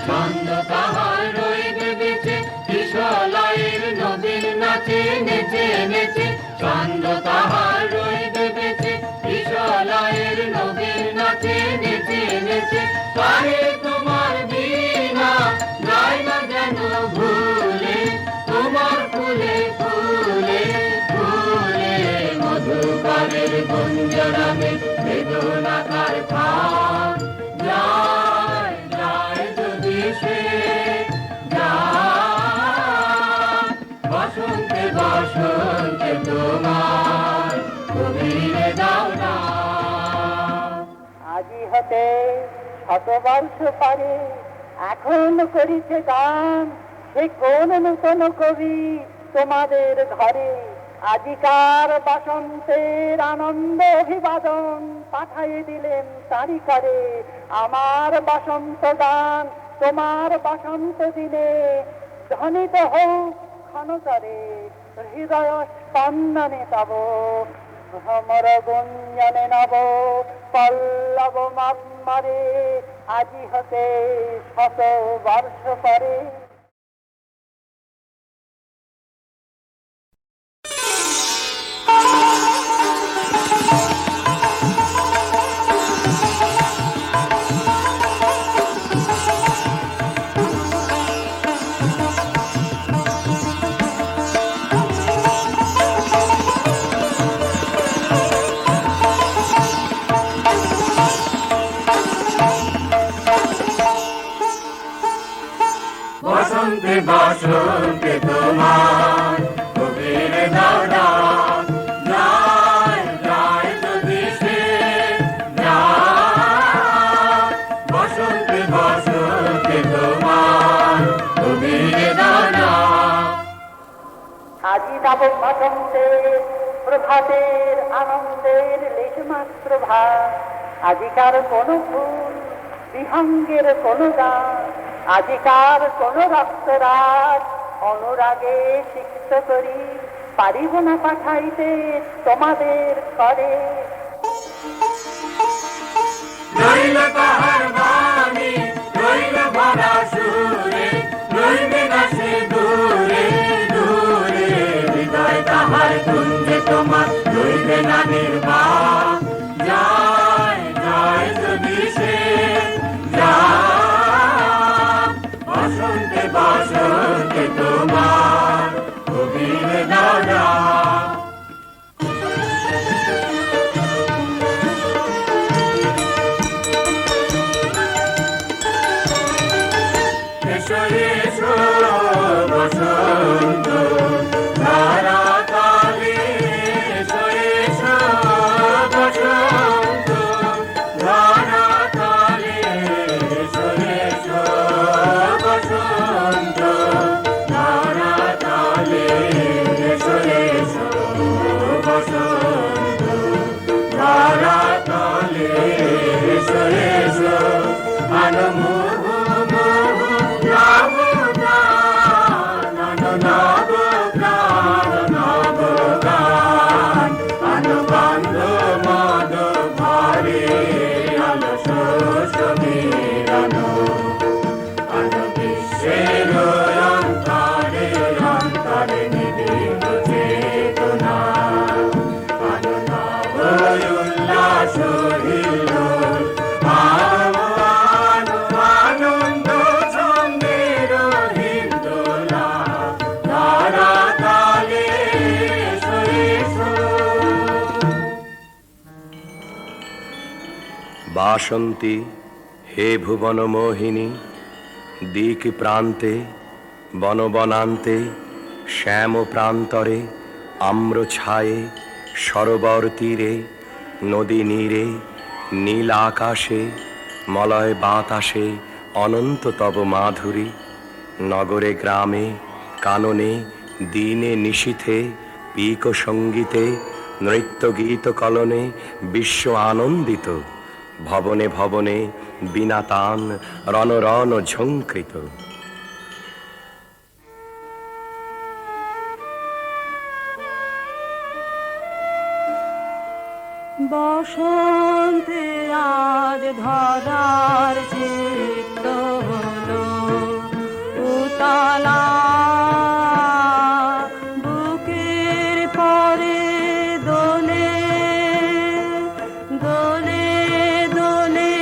ছন্দ তাহার রইবে বেঁচে, কিশলয়ের নবীন নাচে নেচে নেচে। ছন্দ তাহার রইবে বেঁচে, কিশলয়ের নবীন নাচে নেচে নেচে। পারে তোমার বিনা যায় না যেন ভুলে, তোমার ফুলে ফুলে ফুলে মধুকরের গুঞ্জরণে বেদনাকার থাক যায় যায় যদি সে যায়। বসন্তে বসন্তে তোমার কবিরে দাও না। আজি হতে শতবর্ষ পরে এখন করিছে গান, সে কোন নূতন কবি তোমাদের ঘরে। আজিকার বসন্তের আনন্দ অভিবাদন পাঠাই দিলেন তারি করে। আমার বসন্ত গান তোমার বসন্ত দিনে ধ্বনিত হোক ক্ষণতরে, হৃদয় স্পন্দনে তব ভ্রমর গুঞ্জনে নব পল্লব মারে। আজি হতে শত বর্ষ পরে। বসন্তে বসন্তে তোমার কবির দাও ডাক যায় যায় যদি সে যায় বসন্তে বসন্তে তোমার কবির দাও ডাক আজি দাবক বসন্তে প্রভাতের আনন্দের লেশমাত্র ভাব আজিকার কোন ফুল বিহঙ্গের কোন গান আজিকার কোন রক্তরাগ অনুরাগে সিক্ত করি পারিব না পাঠাইতে তোমাদের করে রইল তাহার বাণী রইল ভরা সুরে রইবে না সে দূরে দূরে হৃদয় তাহার কুঞ্জে তোমার রইবে না নির্বাক যায় যায় যদি সে যায় বসন্তে বসন্তে তোমার কবির দাও ডাক এসো এসো বসন্ত ধারা কালে এসো এসো বসন্ত ধারা কালে এসো এসো বসন্ত ধারা কালে এসো এসো বসন্ত ধারা কালে এসো এসো আনমো বাসন্তী হে ভুবন মোহিনী দিক প্রান্তে বনবনান্তে শ্যাম প্রান্তরে আম্র ছায়ে সরোবর তীরে নদী নীরে নীল আকাশে মলয় বাতাসে অনন্ত তব মাধুরী নগরে গ্রামে কাননে দিনে নিশীথে পিক সঙ্গীতে নৃত্য গীত কলনে বিশ্ব আনন্দিত ভবনে ভবনে বিনা তান রণ রণ ঝঙ্কৃত বসন্তে আজ ধরার চিত্ত হলো উতলা বুকের পরে দোলে দোলে দোলে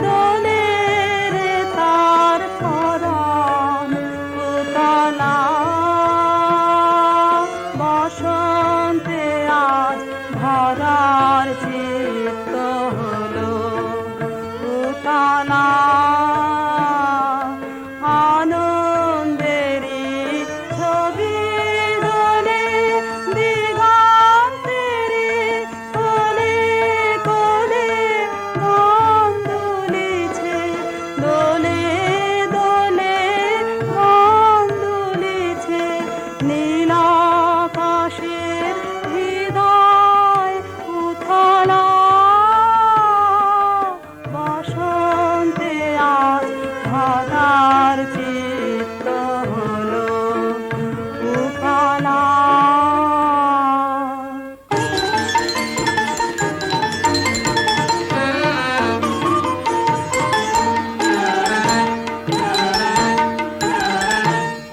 দোলে রে তার পরাণ উতলা বসন্তে আজ ধরার চিত্ত হলো উতলা আনন্দেরই ছবি দোলে দিগন্তেরি কোলে কোলে গান দুলিছে দোলে দোলে গান দুলিছে নীল আকাশের হৃদয় উথলা বসন্তে আজ ধরার চিত্ত হলো উতলা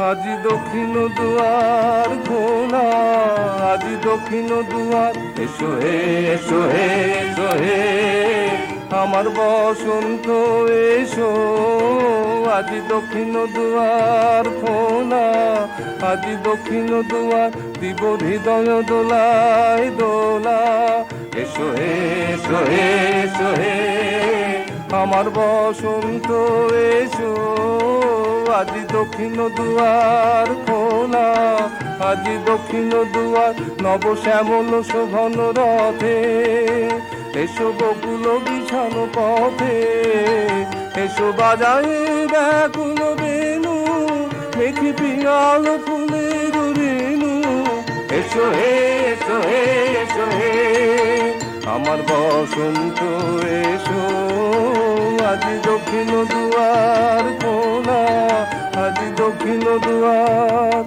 আজি দক্ষিণ দুয়ার খোলা আজি দক্ষিণ দুয়ার এসো হে এসো হে এসো হে আমার বসন্ত এসো আজি দক্ষিণ দুয়ার খোলা আজি দক্ষিণ দুয়ার দিব হৃদয় দোলায় দোলা এসো হে এসো হে এসো হে আমার বসন্ত এসো আজি দক্ষিণ দুয়ার খোলা, আজি দক্ষিণ দুয়ার নব শ্যামল শোভন রথে, এসো বকুল বিছানো পথে, এসো বাজায় ব্যাকুল বেনু, মেঘি পিয়াল ফুলের রেণু, এসো হে এসো হে এসো হে আমার বসন্ত এসো, আজি দক্ষিণ দুয়ার খোলা, আজি দক্ষিণ দুয়ার।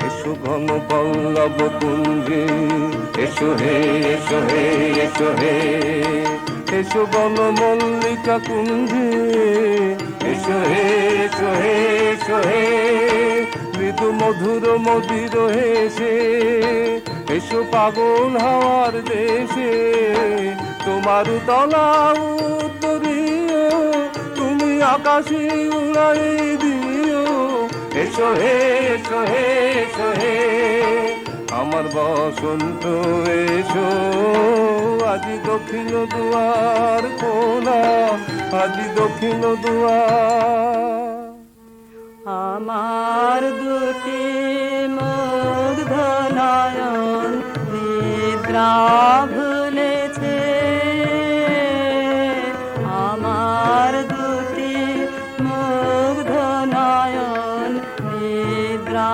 এসো ঘন পল্লব কুঞ্জে, এসো হে এসো হে এসো হে, এসো বন মল্লিকা কুঞ্জে, এসো হে এসো হে এসো হে মৃদু মধুর মদির হেসে, এসো পাগল হাওয়ার দেশে, তোমার তলা উত্তরীয়, তুমি আকাশে উড়াই দিও, এসো হে এসো হে এসো হে আমার বসন্ত এসো, আজি দক্ষিণ দুয়ার খোলা, আজি দক্ষিণ দুয়ার। আমার দুটি মুগ্ধ নয়ন নিদ্রা ভুলেছে, আমার দুটি মুগ্ধ নয়ন নিদ্রা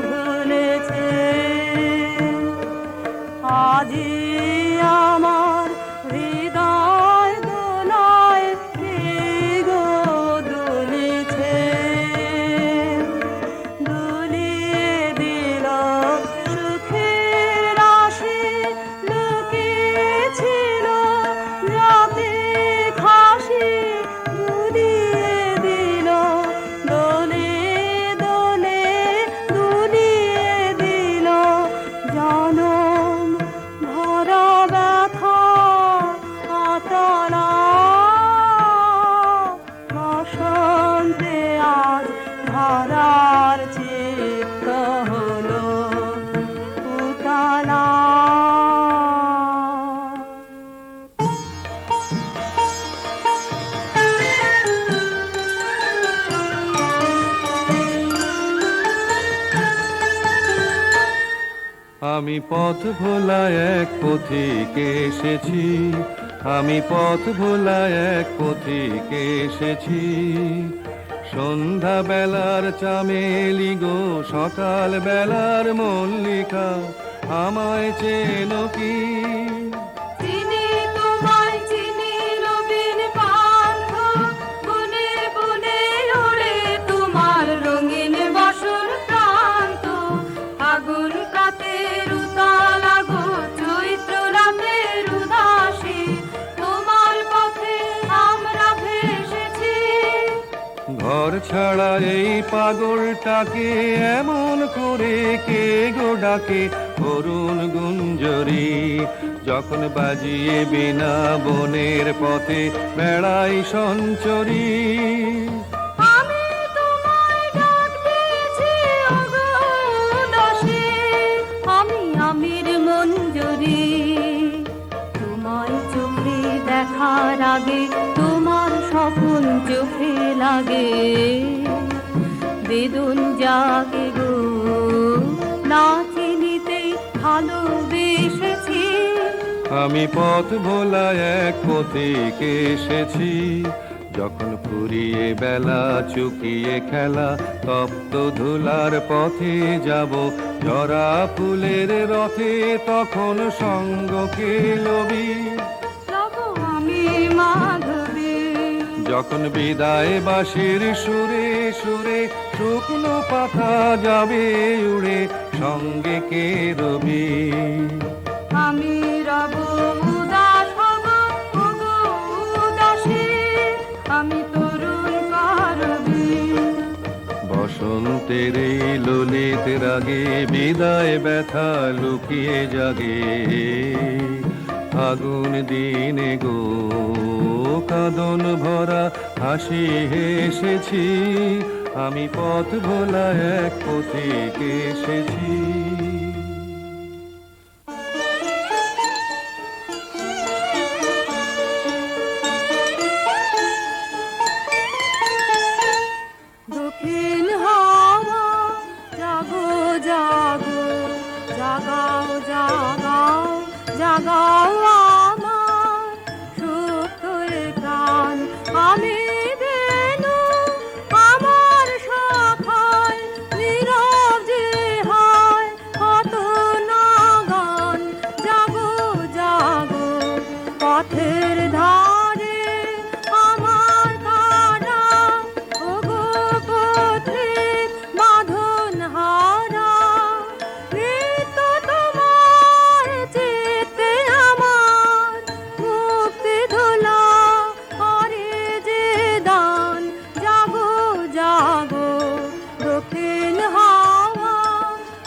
ভুলেছে, আজি আমার হৃদয় দোলায় গো দুলিছে, দুলিয়ে দিল সুখের রাশি, লুকিয়েছিল রাতে খাসি, দুলিয়ে দিল দোলে দোলে, দুলিয়ে দিল জনম ভরা ব্যথা আতলা, বসন্তে আজ ধরার চিত্ত হলো উতলা। আমি পথ ভোলা এক পথিকে এসেছি, আমি পথ ভোলা এক পথিকে এসেছি, সন্ধ্যা বেলার চামেলি গো সকাল বেলার মল্লিকা, আমায় চেনো কি? চিনি তোমায় চিনি নবীন পান্থ, বনে বনে ওড়ে তোমার রঙিন বসন প্রান্ত, আগুন কাতের উতালা গো চৈত্র রাতের উদাসী, তোমার পথে আমরা ভেসেছি। ঘর ছাড়া এই পাগলটাকে এমন করে কে গো ডাকে, অরুণ গুঞ্জরি যখন বাজিয়ে বিনা বনের পথে বেড়াই সঞ্চরী। আমি তোমায় ডাক দিয়েছি ওগো উদাসী, আমি আমির মঞ্জরি, তোমায় চোখে দেখার আগে তোমার স্বপন চোখে লাগে, বেদন জাগে গো না চিনিতেই ভালোবেসেছি। আমি পথ ভোলা এক পথিকে এসেছি, যখন ফুরিয়ে বেলা চুকিয়ে খেলা, তপ্ত ধুলার পথে যাব জরা ফুলের রথে, তখন সঙ্গ কে লবি, রব আমি মাধবী, যখন বিদায় বাঁশির সুরে সুরে শুকনো পাতা যাবে উড়ে, সঙ্গে কে রবি। আমি রব উদাস হব ওগো উদাসী, আমি তরুণ কারবি, বসন্তের এই ললিত রাগে বিদায় ব্যথা লুকিয়ে জাগে, আগুন দিনে গো কাঁদন ভরা হাসি হেসেছি, আমি পথ ভোলা এক পথিকে এসেছি। জাগাও আমার সুপ্ত এ প্রাণ। আমি বেনু আমার শাখায় নীরব যে হয় কত না গান। জাগো জাগো পথের ধারে আমার কারা, ওগো পথিক বাঁধন হারা। মৃত্যু তোমার চিত্তে আমার মুক্তি ধুলা করে যে দান। জাগো জাগো দক্ষিণ হাওয়া,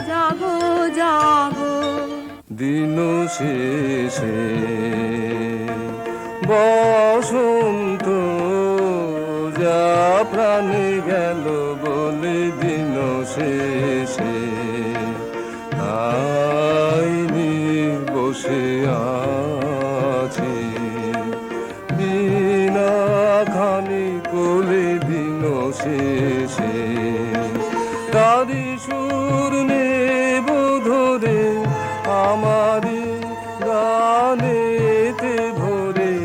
জাগো জাগো। দিন শেষে বসন্ত যা প্রাণে গেল বলে দিন শেষে আইনি বসে আছে বিনা খানি কোলে দিন শেষে। তারি সুর নেব ধরে আমারি গানেতে ভরে,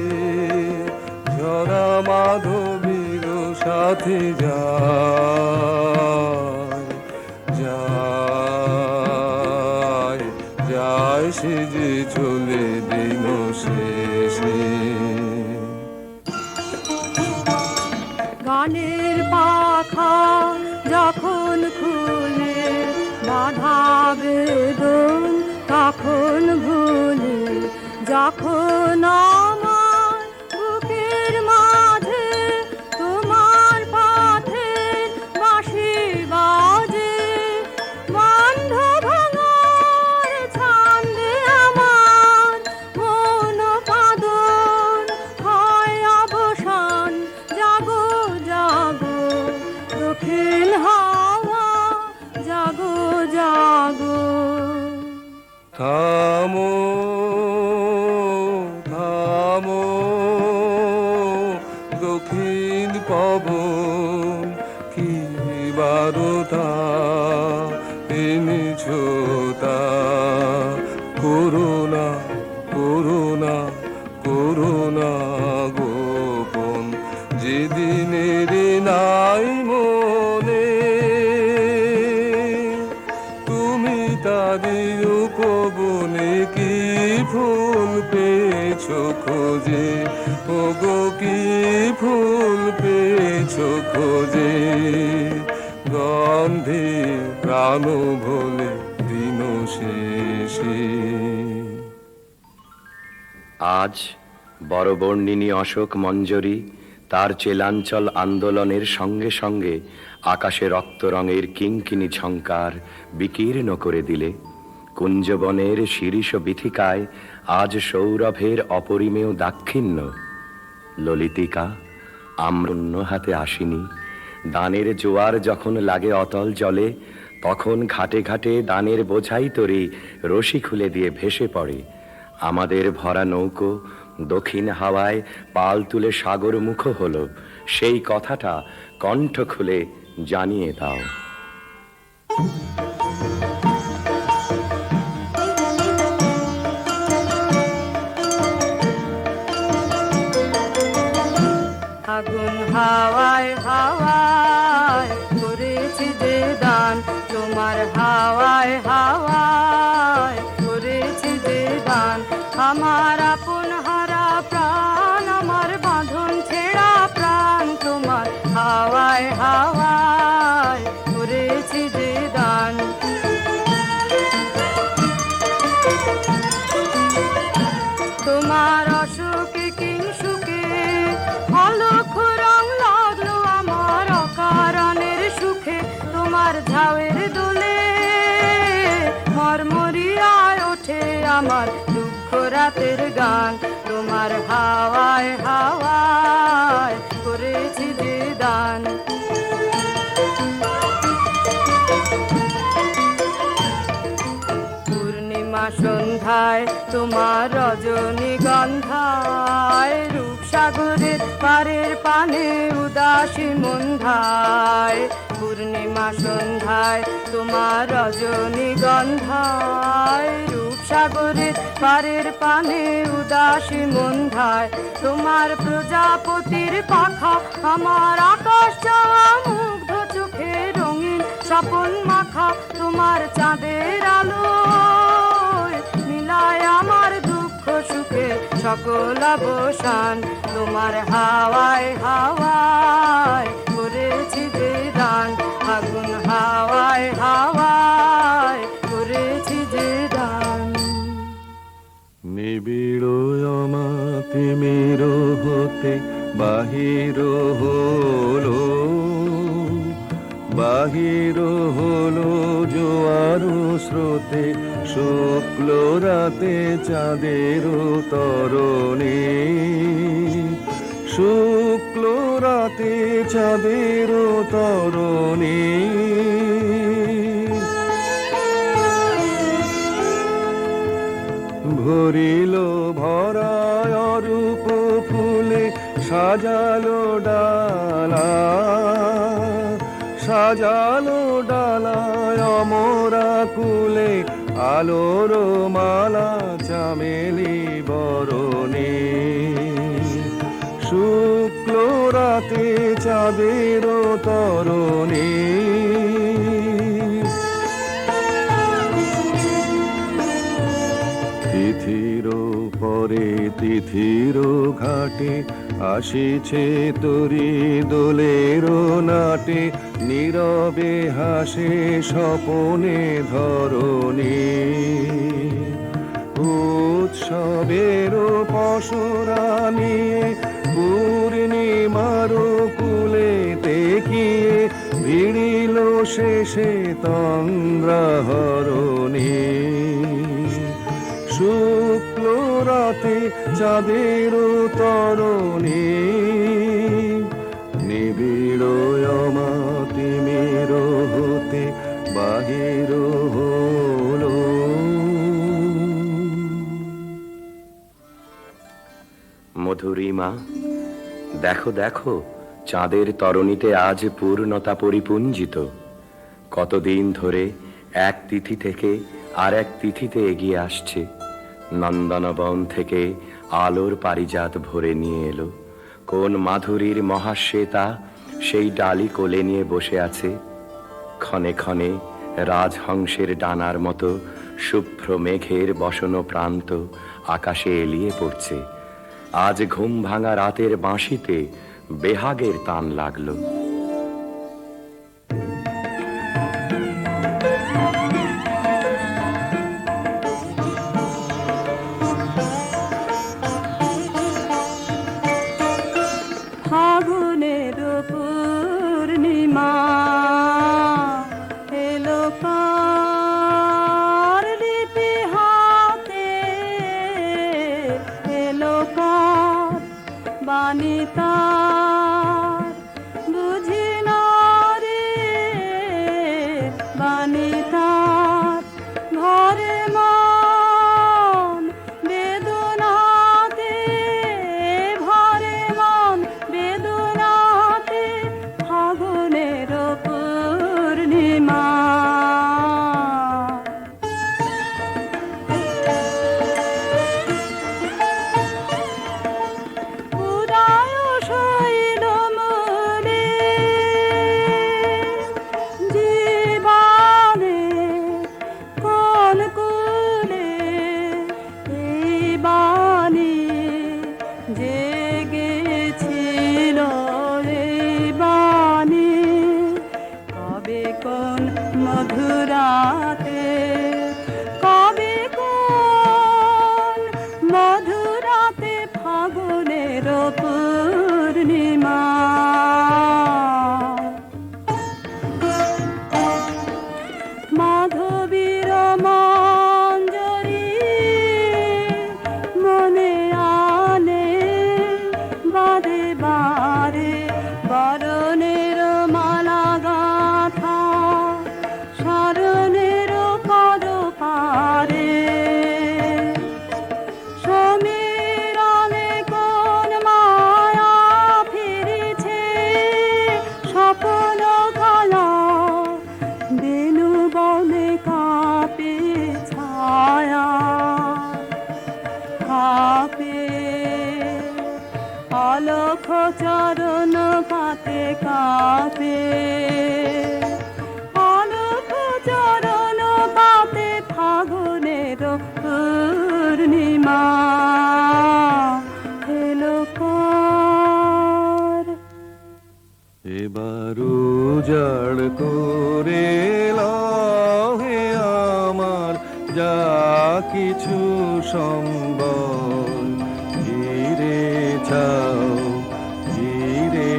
ঝরা মাধবীর সাথে যায় যায় যায় সে যে চলে দিন শেষে। গানের পাখা যখন খুলে বাধা বেদন তখন ভুলে, যখন আমার বুকের মাঝে তোমার পথের বাঁশি বাজে। বন্ধ ভাঙার ছন্দে আমার মন পাদন হয় অবসান। জাগো জাগো দক্ষিণ হাওয়া, জাগো জাগো। থামো থামো দক্ষিণ পবন, কি বারতা এনেছ তা। করুণা করুণা করুণা গোপন, যেদিনের নাই মনে তুমি তারি উপবনে কি ফুল পেয়েছ খোঁজে, ওগো কি ফুল পেয়েছ খোঁজে। গন্ধে প্রাণ ভোলে দিন শেষে। আজ বরবর্ণিনী অশোক মঞ্জরি তার চেলাঞ্চল আন্দোলনের সঙ্গে সঙ্গে আকাশে রক্ত রঙের কিঙ্কিণী ঝঙ্কার বিকীর্ণ করে দিলে। কুঞ্জবনের শিরীষ বিথিকায় আজ সৌরভের অপরিমেয় দাক্ষিণ্য। ললিতিকা আম্রন্য হাতে আসিনি, দানের জোয়ার যখন লাগে অতল জলে, তখন ঘাটে ঘাটে দানের বোঝাই তরি রশি খুলে দিয়ে ভেসে পড়ে। আমাদের ভরা নৌকো দক্ষিণ হাওয়ায় পাল তুলে সাগর মুখ হলো, সেই কথাটা কণ্ঠ খুলে জানিয়ে দাও। আগুন হাওয়ায় হাওয়ায় করেছি যে দান, তোমার হাওয়ায় হাওয়ায় করেছি যে দান। আমার আপন হারা প্রাণ, আমার বাঁধন ছেঁড়া প্রাণ, তোমার হাওয়ায় হাওয়ায় করেছি যে দান। তোমার অসুখে কিংসুকে অলক্ষ রং লাগলো আমার অকারণের সুখে। তোমার ঝাউয়ের দোলে মরমরিয়ায় ওঠে আমার দুঃখ রাতের গান। তোমার হাওয়ায় হাওয়ায় করেছি যে দান। পূর্ণিমা সন্ধ্যায় তোমার রজনীগন্ধায়, রূপসাগরের পারের পানে উদাসী মন্ধায়। সন্ধ্যায়, পূর্ণিমা সন্ধ্যায়, তোমার রজনীগন্ধায়, রূপসাগরের পারের পানে উদাসী মন্ধায়, তোমার প্রজাপতির পাখা, আমার আকাশ চাওয়া মুগ্ধ চোখে রঙিন স্বপন মাখা, তোমার চাঁদের আলো মিলায় আমার দুঃখ সুখে সকল অবসান, তোমার হাওয়ায় হাওয়ায় করেছি যে দান, আগুন হাওয়ায় হাওয়ায় করেছি যে দান। নিবিড় অমাতিমির হতে বাহির হলো, বাহির হলো জোয়ার স্রোতে, শুক্ল রাতে চাঁদের তরণে, শুক্ল রাতে চাঁদের তরণে। ভরিল ভরায় অরূপ ফুলে সাজালো ডালা, সাজালো ডালায় অমরা কুলে, আলোর মালা চামেলি বরণে, শুক্ল রাতে চাঁদের তরণে। তিথির পরে তিথির ঘাটে আসিছে তরি দোলের নাটে, নীরবে হাসে স্বপনে ধরণী, উৎসবের পশরা নিয়ে পূর্ণিমার কুলে তেকিয়ে, ভিড়িল শেষে তন্দ্রাহরণী, শুক্ল রাতে চাঁদের তরণী, নিবিড় অমাতিমির হতে বাহির হলো। মধুরিমা, দেখো দেখো, চাঁদের তরণীতে আজ পূর্ণতা পরিপুঞ্জিত। কতদিন ধরে এক তিথি থেকে আর এক তিথিতে এগিয়ে আসছে। নন্দনবন থেকে আলোর পারিজাত ভরে নিয়ে এলো। কোন মাধুরীর মহাশ্বেতা সেই ডালি কোলে নিয়ে বসে আছে। ক্ষণে ক্ষণে রাজহংসের ডানার মতো শুভ্র মেঘের বসন প্রান্ত আকাশে এলিয়ে পড়ছে। আজ ঘুম ভাঙা রাতের বাঁশিতে বেহাগের তান লাগলো। ফাগুনের পূর্ণিমা এলো কার লিপি হাতে, এলো কার বাণী তার বুঝি কাঁপে আলোক চরণ পাতে ফাগুনের পূর্ণিমা এলো কার। এবার উজাড় করে লহে আমার যা কিছু সম্বল, ঘিরে ছাও ঘিরে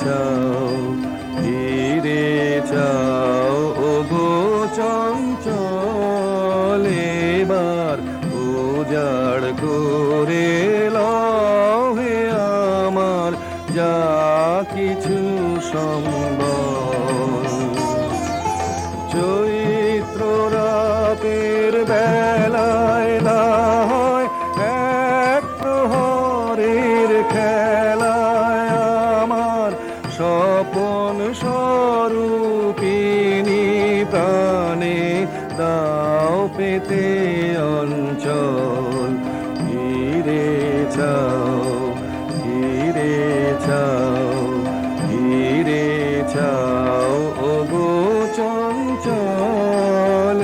ছাও ঘিরে ছাও ও গো চঞ্চল। এবার উজাড় করে লহে আমার যা কিছু সম্বল। চৈত্র রাতের বেলায় না হয় এক প্রহরের খেলায় আমার স্বপন স্বরূপিণী প্রাণে দাও পেতে অঞ্চল। ঘিরে ছাও ঘিরে ছাও ঘিরে ছাও ও গো চঞ্চল।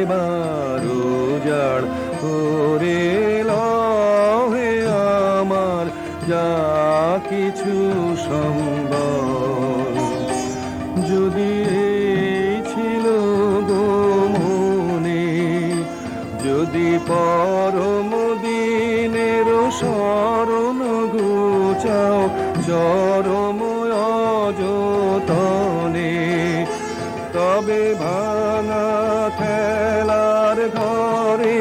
এবার উজাড় করে লহে আমার যা কিছু সম্বল। যদি এই ছিল গো মনে, যদি পরম দিনের শরণ ঘুচাও চরম অযতনে, তবে ভাঙা খেলার ঘরে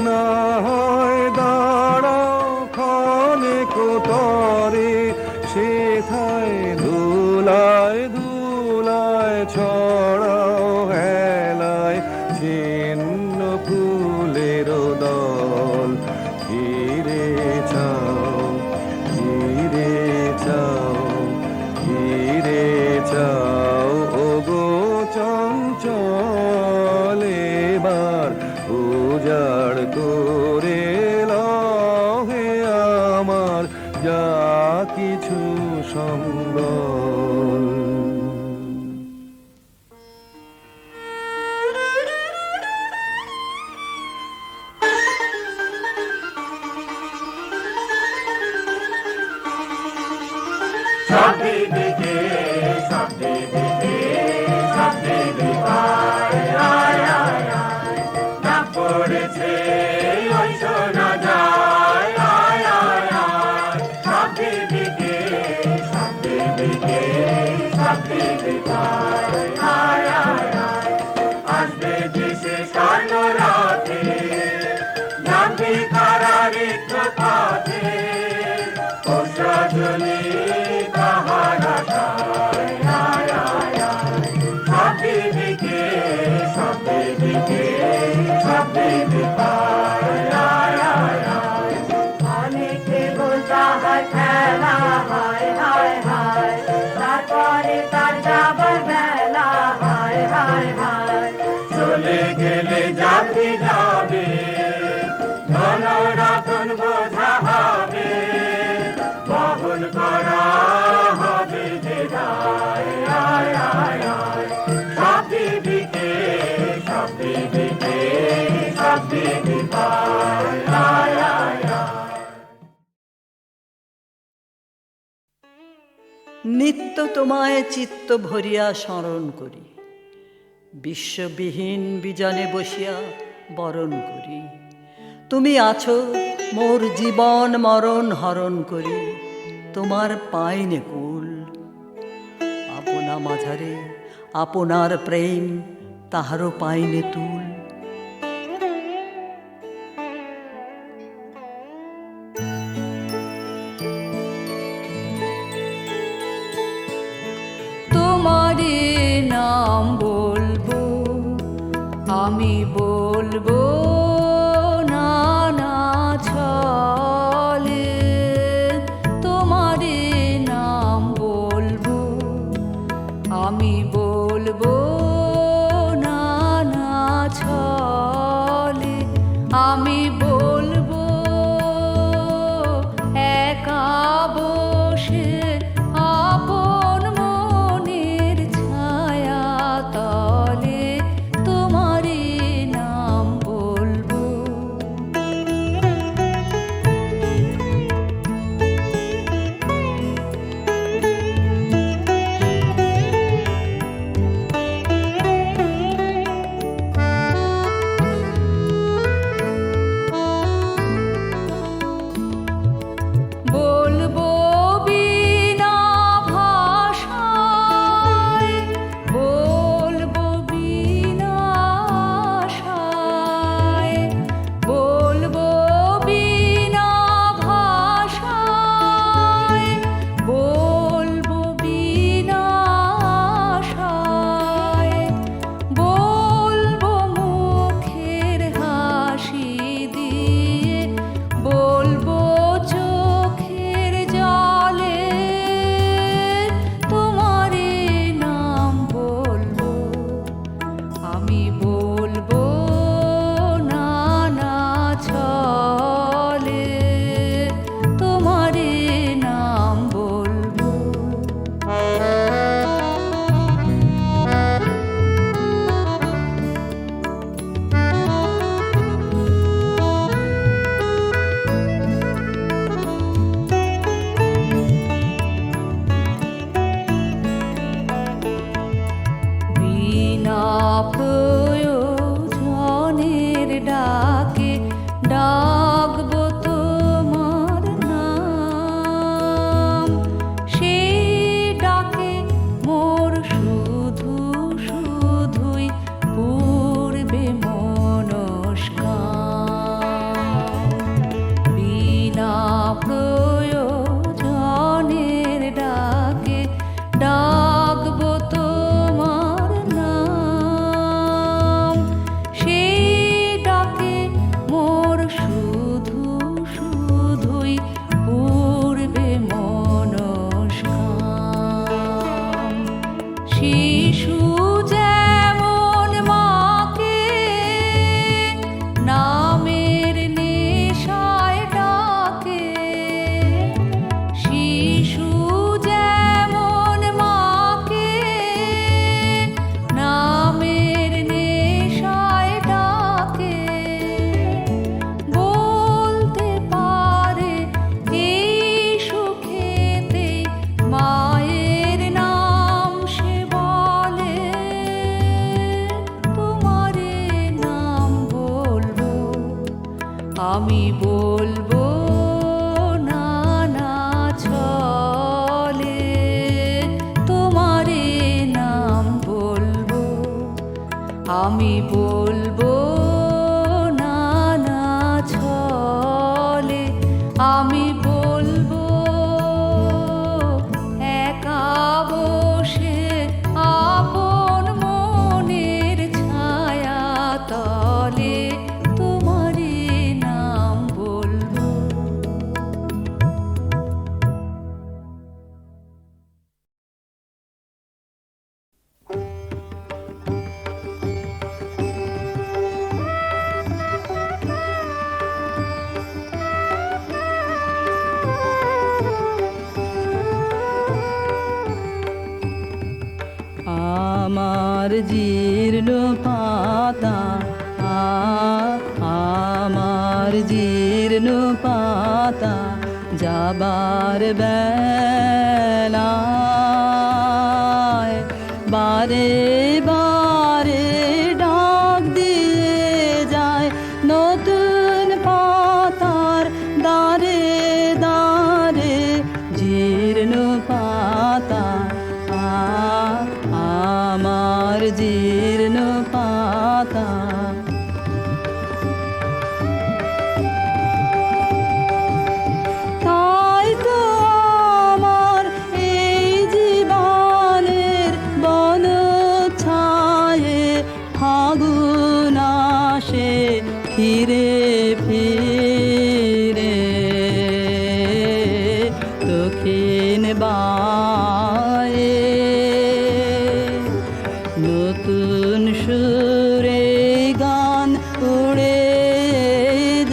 না হয় দাঁড়াও ক্ষণে কোতরে। সেথায় ধুলায় ধুলায় ছড়াও হেলায় ছিন্ন ফুলের দল। ঘিরে ছাও ঘিরে ছাও ঘিরে ছাও ও গো চঞ্চল। এবার উজাড় করে লহে আমার যা কিছু সম্বল। সব দিকে সব দিকে সব দিকে আয় আয় আয় আয়, না পড়েছে ওই শোনা যায় আয় আয় আয়। সব দিকে সব দিকে সব দিকে আয় আয় আয় আয়, আসবে দেশে স্বর্ণ রথে নামবি তারা রিক্ত পথে। ও সজনী তাহারা আয় আয় আয় আয়, সব দিকে সব দিকে সব দিকে আয় আয় আয় আয়। অনেকে তাহার খেলা হায় হায় হায়, তারপরে তার যাবার বেলা হায় হায় হায়। চলে গেলে যাবি যাবে ধন রতন বোঝা হবে, বহন করা হবে যে দায় আয় আয় আয়। সব দিকে সব দিকে সব দিকে আয় আয় আয় আয়। নিত্য তোমায় চিত্ত ভরিয়া স্মরণ করি, বিশ্ববিহীন বিজনে বসিয়া বরণ করি। তুমি আছো মোর জীবন মরণ হরণ করি, তোমার পাইনে কুল। আপনা মাঝারে আপনার প্রেম তাহারও পাইনে তুল। তোমারে নাম বলবো আমি বলবো নানা ছলে। তোমারে নাম বলবো আমি বলবো নানা ছলে। আমি বলবো একা বসে আপন মনে। প্রয়োজনের ডাকে ডাকবো তোমার নাম, সেই ডাকে মোর শুধু শুধুই পূর্বে মনস্কাম। বিনা প্রয়োজনের ডাকে ডাকবো তোমার নাম, সেই ডাকে মোর শুধু শুধুই পূর্বে মনস্কাম। শিশু যেমন মাকে নামের নেশায় ডাকে, শিশু যেমন মাকে নামের নেশায় ডাকে, বলতে পারে এই সুখেতে মায়ের নাম সে বলে, তোমারে নাম বলবো আমি বলবো নানা ছলে, তোমারে নাম বলবো আমি বলবো নানা ছলে, আমি বলবো একা বসে আপন মনের ছায়া তলে, তোমারে নাম বলবো। আমার জীর্ণ পাতা, আমার জীর্ণ পাতা, যাবার বেলায় বারে বারে ডাক দিয়ে যায় নতুন পাতার দারে দারে। জীর্ণ পাতা, আমার জীর্ণ পাতা, তাই তো আমার এই জীবনের বন ছায়ে ফাগুন আসে ফিরে ফিরে, দক্ষিণ বায়ে নতুন সুরে গান উড়ে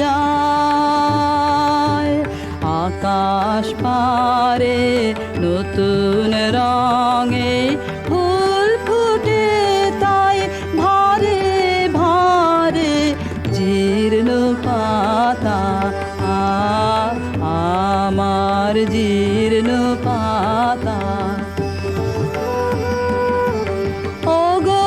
যায়, আকাশ পারে নতুন রঙে ফুল ফুটে, তাই ভারে ভারে জীর্ণ পাতা, আমার জীর্ণ পাতা। ওগো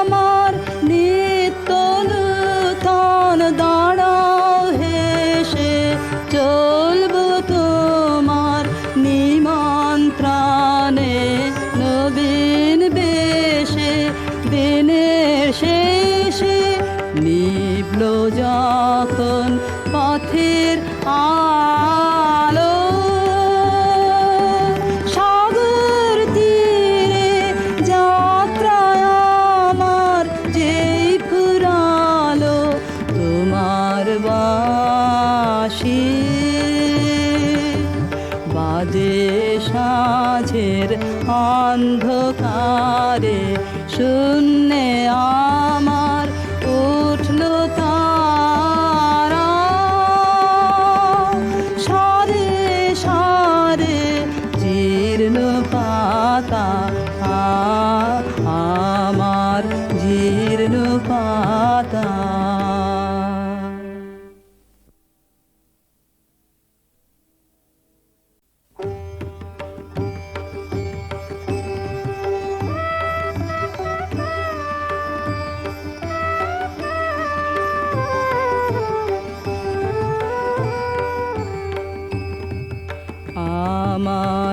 আমার নিত্য নূতন দাঁড়াও হেসে, চলবো তোমার নিমন্ত্রণে নবীন বেশে। দিনের শেষে নিভল যখন পথের আলো, সাগর তীরে যাত্রায় আমার যেই ফুরালো, তোমার বাঁশি বাজে সাঁঝের অন্ধকারে, শূন্যে আমার উঠল তারা, সারে সারে জীর্ণ পাতা, আমার জীর্ণ পাতা।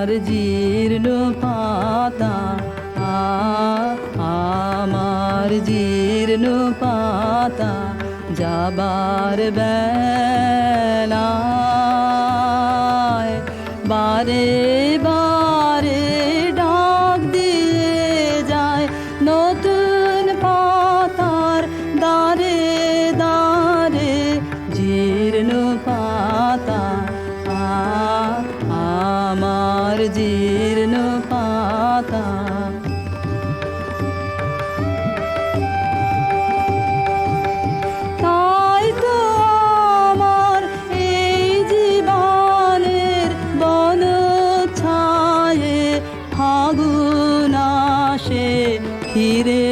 আমার জীর্ণ পাতা আমার জীর্ণ পাতা যাবার বেলায় বারে বারে ডাক দিয়ে যায় নতুন পাতার দারে দারে জীর্ণ পাতা আমার জীর্ণ পাতা তাই তো আমার এই জীবনের বন ছায়ে ফাগুন আসে ফিরে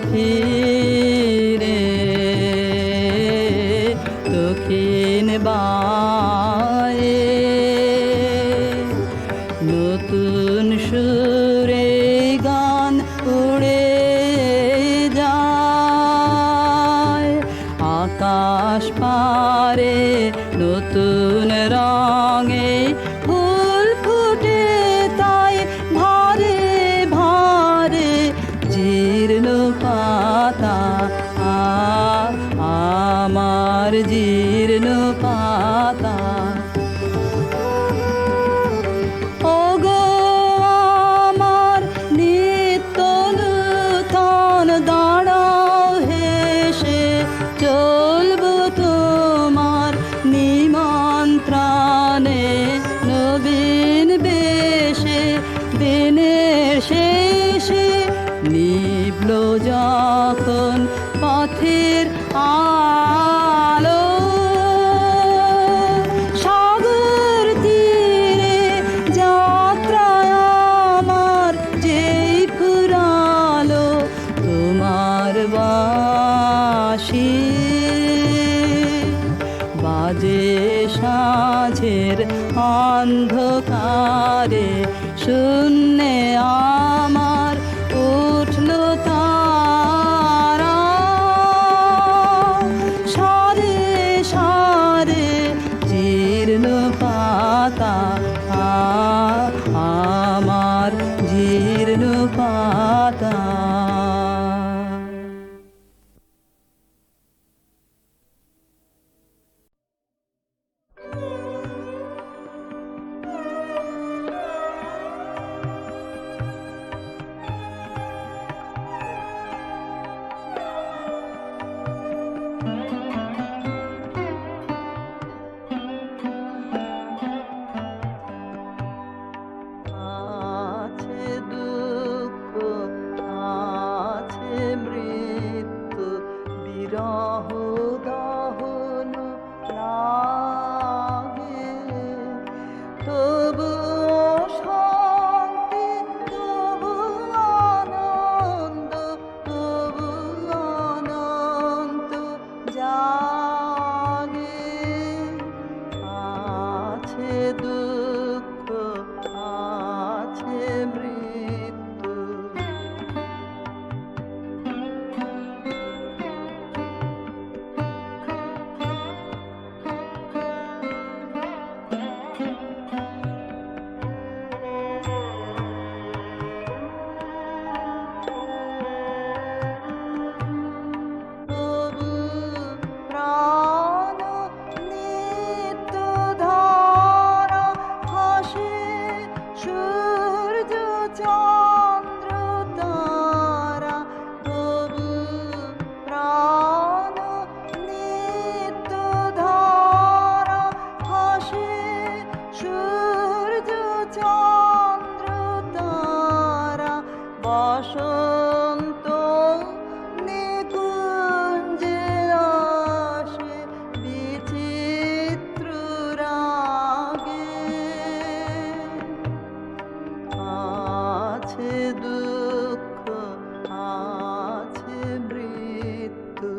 ফিরে দক্ষিণ বায়ে নতুন সুরে গান উড়ে যায় আকাশ পারে নতুন রঙে ফুল ফুটে তাই ভারে ভারে জীর্ণ পাতা আমার জীর্ণ পাতা ওগো আমার নিত্য নূতন দাঁড়াও হেসে চলবো তোমার নিমন্ত্রণে নবীন বেশে দিনের শেষে নিভল যখন পথের আলো সাগর তীরে যাত্রায় আমার যেই ফুরালো তোমার বাঁশি বাজে সাঁঝের অন্ধকারে শূন্যে আমার উঠল তারা সারে সারে জীর্ণ পাতা আমার জীর্ণ পাতা আছে দুঃখ আছে মৃত্যু বিরহ দহন লাগে তবু শান্তি তবু আনন্দ তবু অনন্ত জাগে আছে দুঃখ আছে মৃত্যু তবু প্রাণ নিত্য ধারা হাসে সূর্য চন্দ্র তারা তবু প্রাণ নিত্য ধারা হাসে সূর্য চন্দ্র তারা বসন্ত নিকুঞ্জে আসে বিচিত্র রাগে আছে দুঃখ আছে মৃত্যু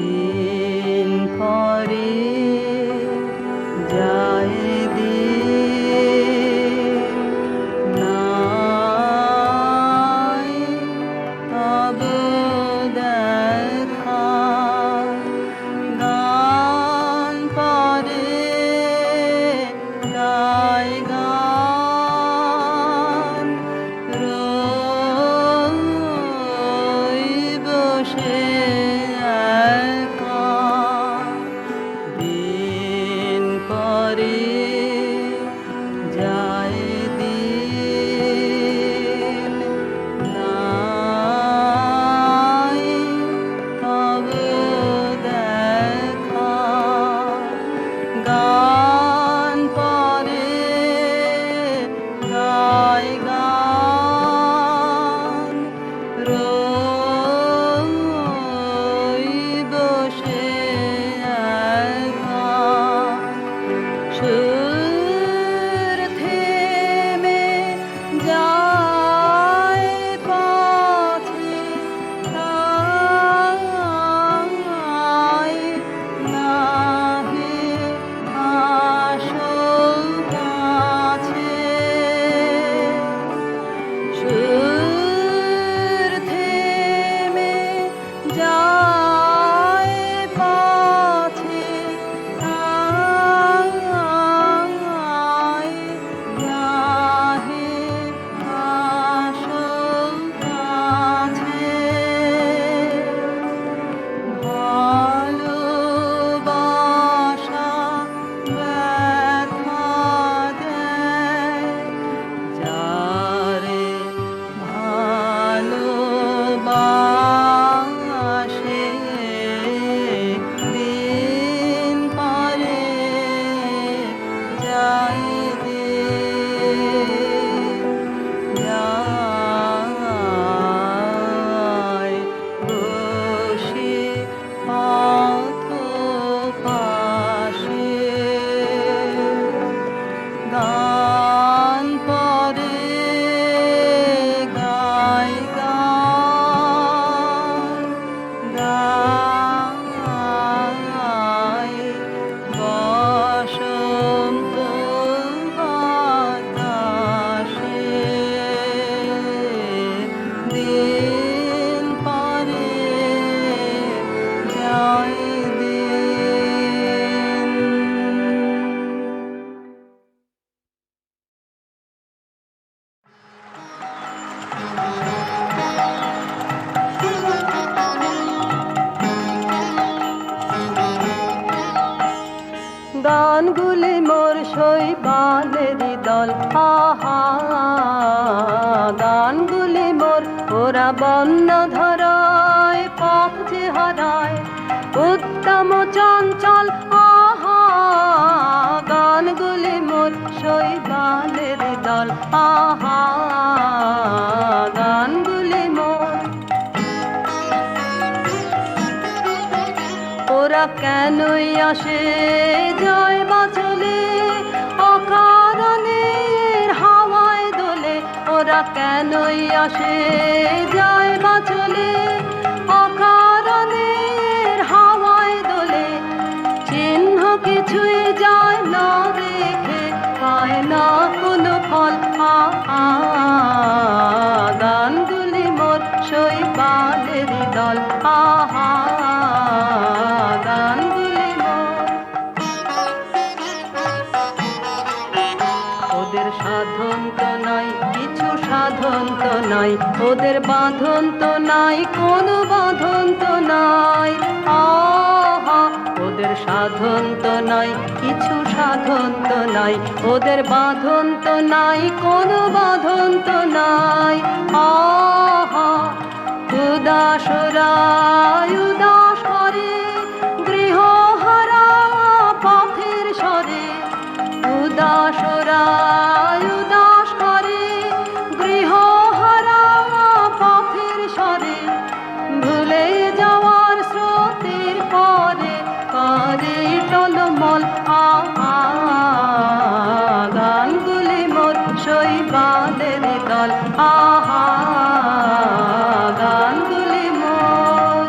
দিন পরে যায় দিন নাই তব দেখা গান পরে গায় গান রই বসে একা দিন পরে যায় দিন নাই তব দেখা গান পরে গায় গান রই বসে একা সুর থেমে যায় পথে তাই নাহি আসো কাছে সুর থেমে যায় পথে তাই নাহি আসো কাছে ভালোবাসা ব্যথা দেয় যারে ভালোবাসে দিন পরে যায় যায় বসে পথ পাশে গান পরে গায় গান গায় বসন্ত বাতাসে দিন পরে যায় দিন। গানগুলি মোর শৈবালের দল আহা গানগুলি মোর ওরা বন্য ধরায় পথ যে হারায় উত্তম চঞ্চল আহা গানগুলি মোর শৈবালের দল আহা গানগুলি মোর ওরা কেনই আসে জয় বাচলে অকারণে হাওয়ায় দোলে ওরা কেনই আসে জয় বাচলে অকারণে হাওয়ায় দোলে চিহ্ন কিছুই যায় না রেখে পায় না কোনো ফল গানগুলি মোর শৈবালের দল আহা গানগুলি মোর ওদের সাধন তো নাই কিছু সাধন তো নাই ওদের বাঁধন তো নাই কোনো বাঁধন তো নাই আহা ওদের সাধন তো নাই কিছু সাধন তো নাই ওদের বাঁধন তো নাই কোনো বাঁধন তো নাই আহা উদাসরা উদাস করে গৃহহারা পথের স্বরে উদাসরা উদাস করে গৃহহারা পথের স্বরে ভুলে যাওয়ার স্রোতের পরে করে টলমল গানগুলি মোর শৈবালের দল আহা গানগুলি মোর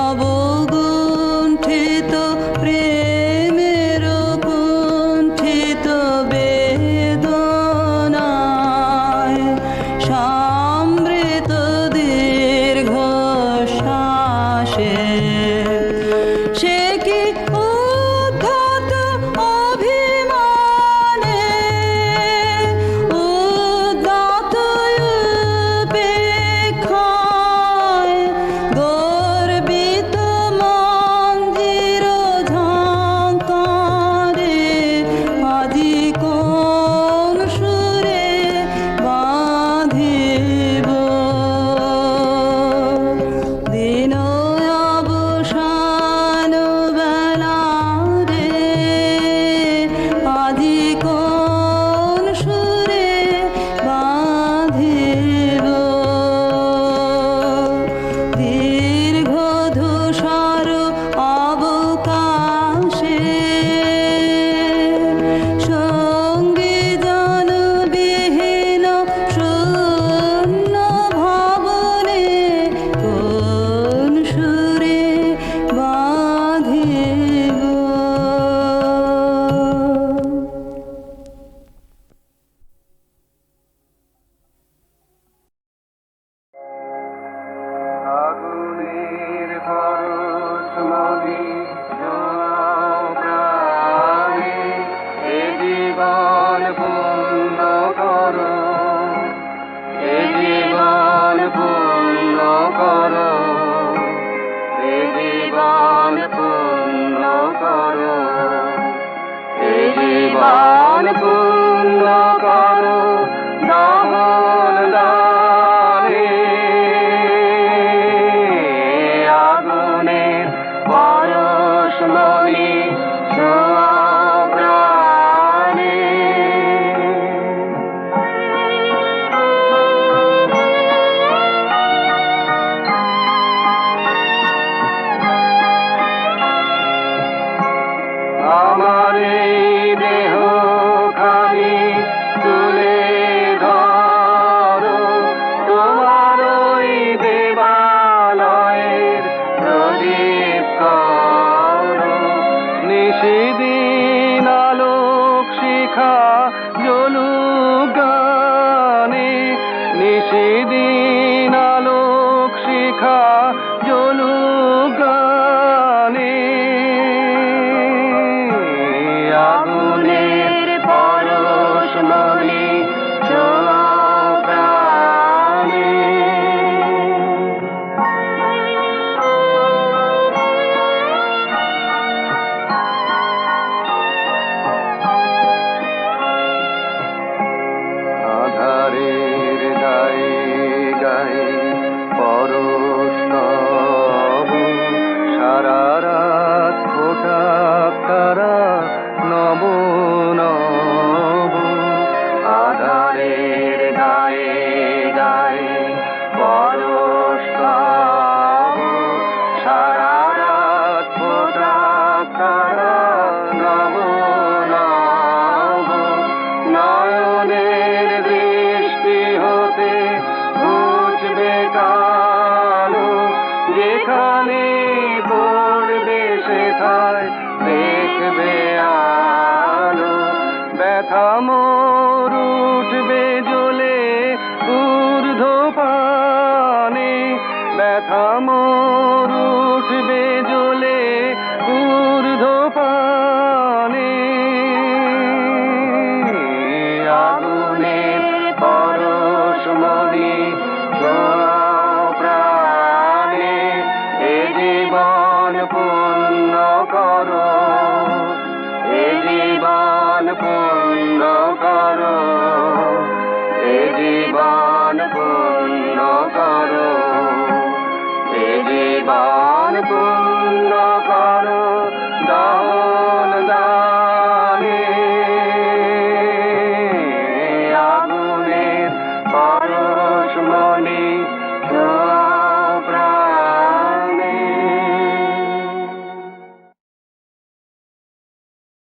অবগুণ্ঠিত প্রেমের কুণ্ঠিত বেদনায় সমৃত দীর্ঘ শ্বাসে সে কি উদ্ধত অভিমানে উদ্যত উপেক্ষায় গর্বিত মন্দির ঝঙ্কারে আজি কোন সুরে বাঁধিব দিন অবসান বেলারে আজি কোন সুরে বাঁধিব দীর্ঘ ধূসর অবকাশে সঙ্গী জনবিহীন শূন্য ভবনে কোন সুরে বাঁধিব আগুনের পরশমণি প্রাণে এ জীবন পূর্ণ করো, এ জীবন পূর্ণ করো, এ জীবন পূর্ণ করো, এ জীবন পূর্ণ করো দহন দানে আগুনের পরশমণি ছোঁয়া প্রাণে আমার এই দেহ খানি তুলে ধরো তোমার ওই দেবালয়ের প্রদীপ করো, নিশিদিন আলোক শিখা জ্বলুক গানে, নিশিদিন আলোক শিখা জ্বলুক গানে আগুনের পরশমণি ছোঁয়া প্রাণে আধারের গায়ে গায়ে পরশ নব সারা রাত ফোটা তারা নব নব আধারের গায়ে গায়ে পরশ নব সারা রাত ফোটা তারা নব নব নয়নের দৃষ্টি হতে ঘুচবে কালো যেখানে পড়বে সেথায় দেখবে আলো ব্যথা মোর উঠবে জ্বলে ঊর্ধ্ব পানে ব্যথা মোর উঠবে জ্বলে ঊর্ধ্ব পানে আগুনের পরশমণি ছোঁয়া প্রাণে এ জীবন পূর্ণ করো, এ জীবন পূর্ণ করো, এ জীবন পূর্ণ করো, এ জীবন পূর্ণ করো